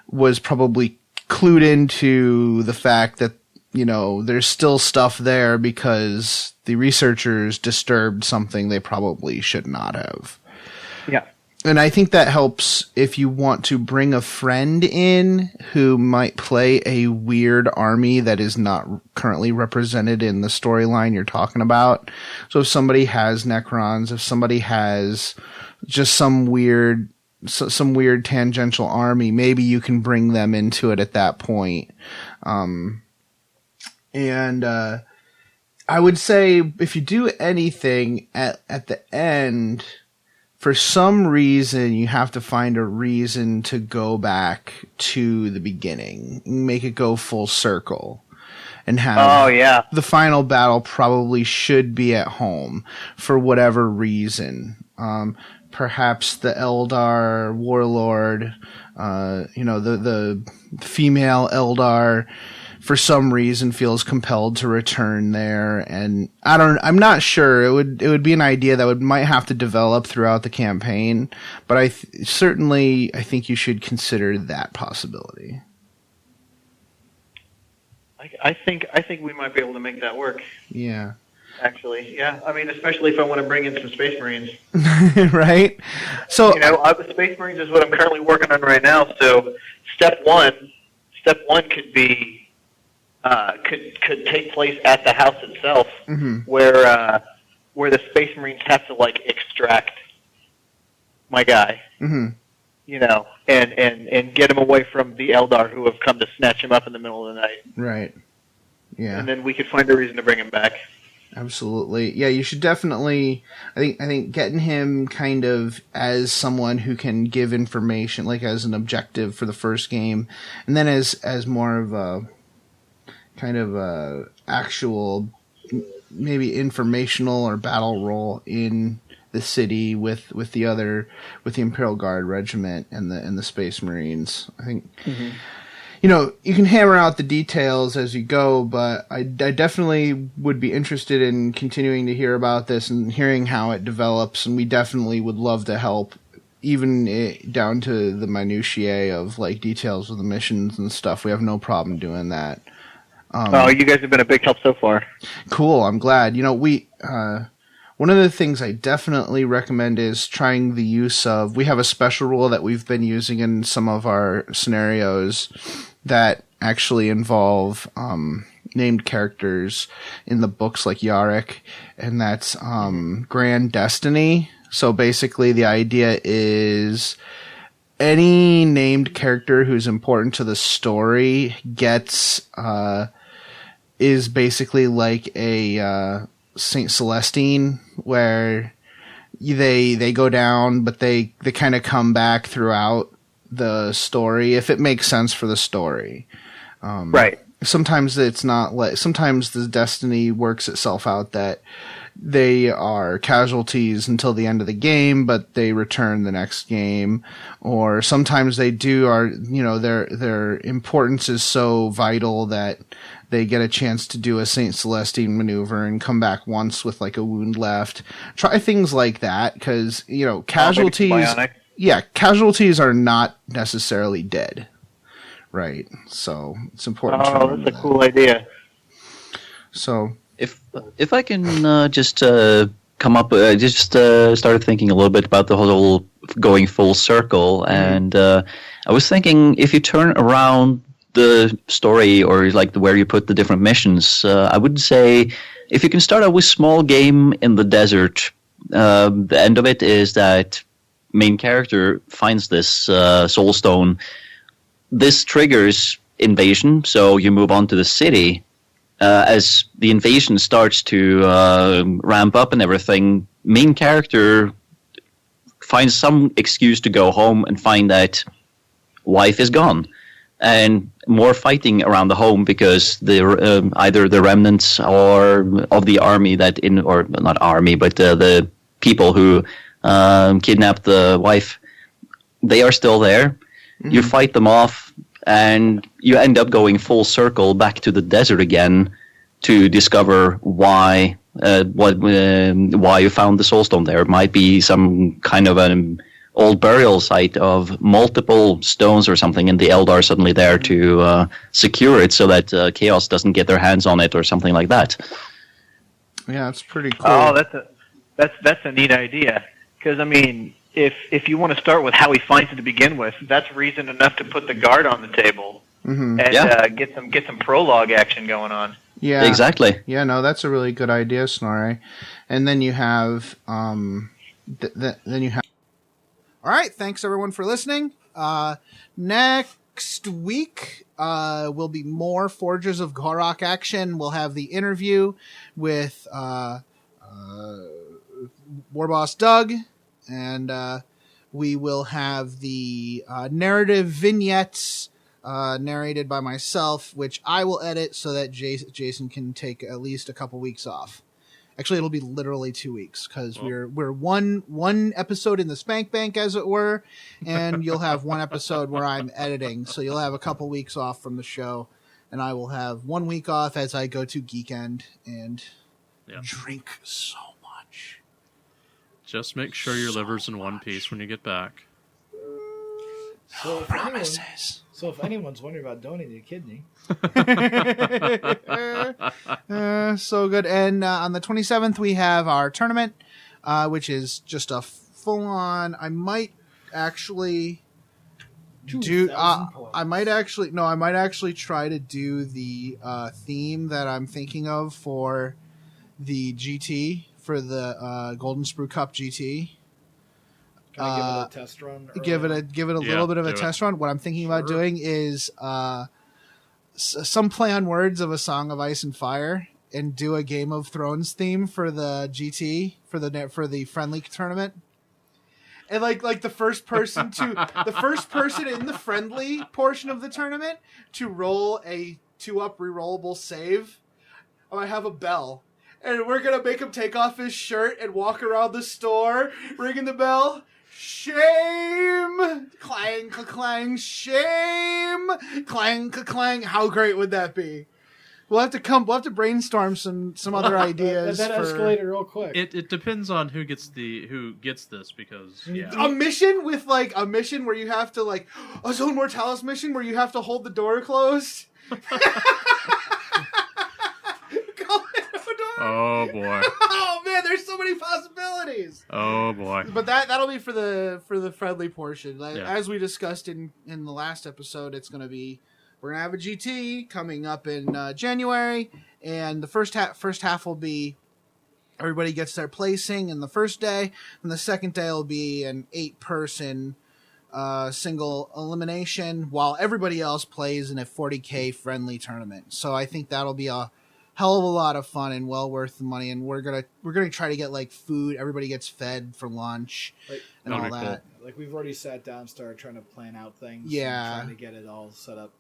was probably clued into the fact that there's still stuff there because the researchers disturbed something they probably should not have. Yeah. And I think that helps if you want to bring a friend in who might play a weird army that is not currently represented in the storyline you're talking about. So if somebody has Necrons, if somebody has just some weird tangential army, maybe you can bring them into it at that point. And I would say if you do anything at the end, for some reason, you have to find a reason to go back to the beginning, make it go full circle, and have the final battle probably should be at home for whatever reason. Perhaps the Eldar warlord, the female Eldar, for some reason feels compelled to return there, and I'm not sure. It would be an idea that might have to develop throughout the campaign, but I think you should consider that possibility. I think we might be able to make that work. Yeah. Actually, yeah. Especially if I want to bring in some Space Marines. Right? So Space Marines is what I'm currently working on right now, so step one could be could take place at the house itself, mm-hmm. where the Space Marines have to extract my guy, mm-hmm. And get him away from the Eldar who have come to snatch him up in the middle of the night. Right. Yeah. And then we could find a reason to bring him back. Absolutely. Yeah, you should definitely, I think getting him kind of as someone who can give information, as an objective for the first game, and then as more of a kind of a actual, maybe informational or battle role in the city with the Imperial Guard Regiment and the Space Marines. I think, mm-hmm. You can hammer out the details as you go, but I definitely would be interested in continuing to hear about this and hearing how it develops, and we definitely would love to help, even down to the minutiae of details of the missions and stuff. We have no problem doing that. You guys have been a big help so far. Cool, I'm glad. One of the things I definitely recommend is trying the use of, we have a special rule that we've been using in some of our scenarios that actually involve named characters in the books like Yarick, and that's Grand Destiny. So basically the idea is any named character who's important to the story is basically like a Saint Celestine, where they go down, but they kind of come back throughout the story if it makes sense for the story. Right. Sometimes it's not like, sometimes the destiny works itself out that they are casualties until the end of the game, but they return the next game. Or sometimes they their importance is so vital that they get a chance to do a Saint Celestine maneuver and come back once with like a wound left. Try things like that, because, casualties, casualties are not necessarily dead. Right. So it's important to remember that's a cool idea. So if I can just come up, started thinking a little bit about the whole going full circle, and I was thinking if you turn around the story or like where you put the different missions, I would say if you can start out with small game in the desert, the end of it is that main character finds this soul stone. This triggers invasion, so you move on to the city. As the invasion starts to ramp up and everything, main character finds some excuse to go home and find that wife is gone. And more fighting around the home because either the remnants or of the army or not army, but the people who kidnapped the wife, they are still there. Mm-hmm. You fight them off, and you end up going full circle back to the desert again to discover why you found the soulstone there. It might be some kind of an old burial site of multiple stones or something, and the Eldar are suddenly there to secure it so that Chaos doesn't get their hands on it or something like that. Yeah, that's pretty cool. Oh, that's a neat idea. Because I mean, if you want to start with how he finds it to begin with, that's reason enough to put the guard on the table and get some prologue action going on. Yeah, exactly. Yeah, no, that's a really good idea, Snorri. And then you have, All right, thanks everyone for listening. Next week will be more Forges of Ghorok action. We'll have the interview with War Boss Doug, and we will have the narrative vignettes narrated by myself, which I will edit so that Jason can take at least a couple weeks off. Actually, it'll be literally 2 weeks because we're one episode in the spank bank, as it were, and you'll have one episode where I'm editing. So you'll have a couple weeks off from the show, and I will have 1 week off as I go to Geekend and drink so much. Just make sure your liver's in one piece when you get back. So if anyone's wondering about donating a kidney. So good. And on the 27th, we have our tournament, which is just a full-on... I might actually try to do the theme that I'm thinking of for the GT, for the Golden Sprue Cup GT. Can I give it a test run? Give it a little bit of a test run. What I'm thinking about doing is some play on words of A Song of Ice and Fire, and do a Game of Thrones theme for the GT for the friendly tournament. And like the first person in the friendly portion of the tournament to roll a 2-up rerollable save. I have a bell. And we're going to make him take off his shirt and walk around the store ringing the bell. Shame! Clang, clang, shame! Clang, clang. How great would that be? We'll have to brainstorm some other ideas. That escalated real quick. It depends on who gets this, because a mission where you have to a Zone Mortalis mission where you have to hold the door closed. Oh boy! Oh man, there's so many possibilities. Oh boy! But that'll be for the friendly portion. As we discussed in the last episode, we're gonna have a GT coming up in January, and the first half will be everybody gets their placing in the first day, and the second day will be an 8-person single elimination, while everybody else plays in a 40K friendly tournament. So I think that'll be a hell of a lot of fun and well worth the money. And we're gonna try to get like food. Everybody gets fed for lunch and all that. Cool. Like we've already sat down, started trying to plan out things. Yeah, and trying to get it all set up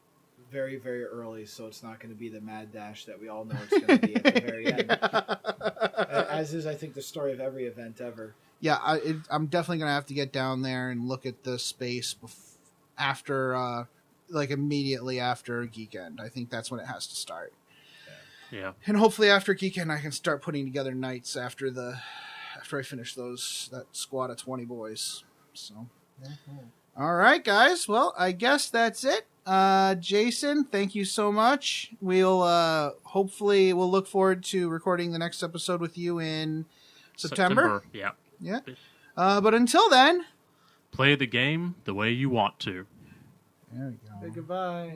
very, very early, so it's not going to be the mad dash that we all know it's going to be at the very end. As is, I think, the story of every event ever. Yeah, I'm definitely going to have to get down there and look at the space after, like immediately after Geekend. I think that's when it has to start. Yeah. And hopefully after Geekend, I can start putting together nights after I finish that squad of 20 boys. So, All right, guys. Well, I guess that's it. Jason, thank you so much. We'll look forward to recording the next episode with you in September. Yeah. But until then, play the game the way you want to. There we go. Say goodbye.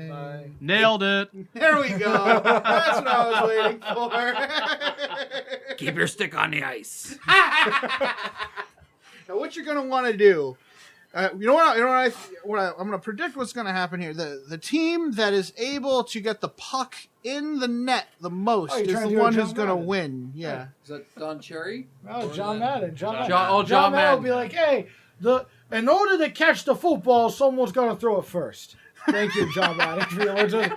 Bye. Nailed it. There we go. That's what I was waiting for. Keep your stick on the ice. Now, what you're gonna want to do? I'm going to predict what's going to happen here. The team that is able to get the puck in the net the most is the one who's going to win. Yeah. Is that Don Cherry? No, John Madden. John Madden will be like, hey, in order to catch the football, someone's going to throw it first. Thank you, John Madden.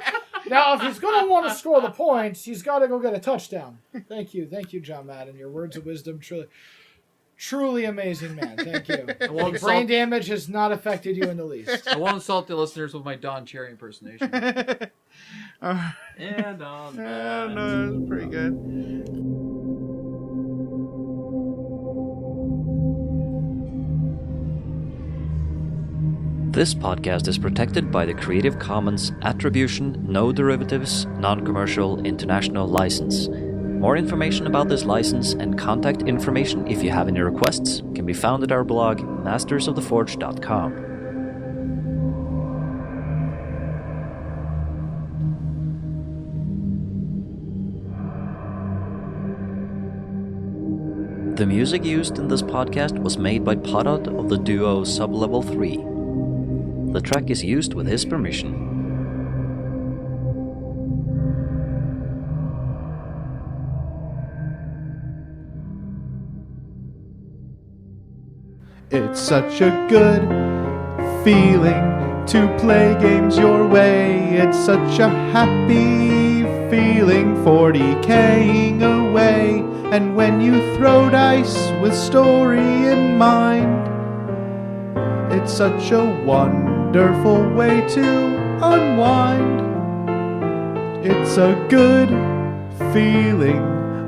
Now, if he's going to want to score the points, he's got to go get a touchdown. Thank you, John Madden. Your words of wisdom truly amazing, man. Thank you. Brain damage has not affected you in the least. I won't insult the listeners with my Don Cherry impersonation. And on that. No, that's pretty good. This podcast is protected by the Creative Commons Attribution, No Derivatives, Non-Commercial International License. More information about this license and contact information if you have any requests can be found at our blog, mastersoftheforge.com. The music used in this podcast was made by Podod of the duo Sublevel 3. The track is used with his permission. It's such a good feeling to play games your way. It's such a happy feeling 40K'ing away. And when you throw dice with story in mind, it's such a wonderful way to unwind. It's a good feeling,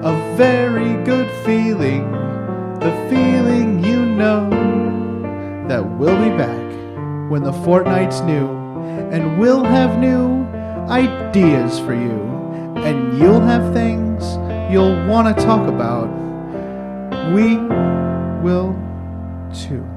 a very good feeling, the feeling you know that we'll be back when the fortnight's new, and we'll have new ideas for you, and you'll have things you'll want to talk about. We will too.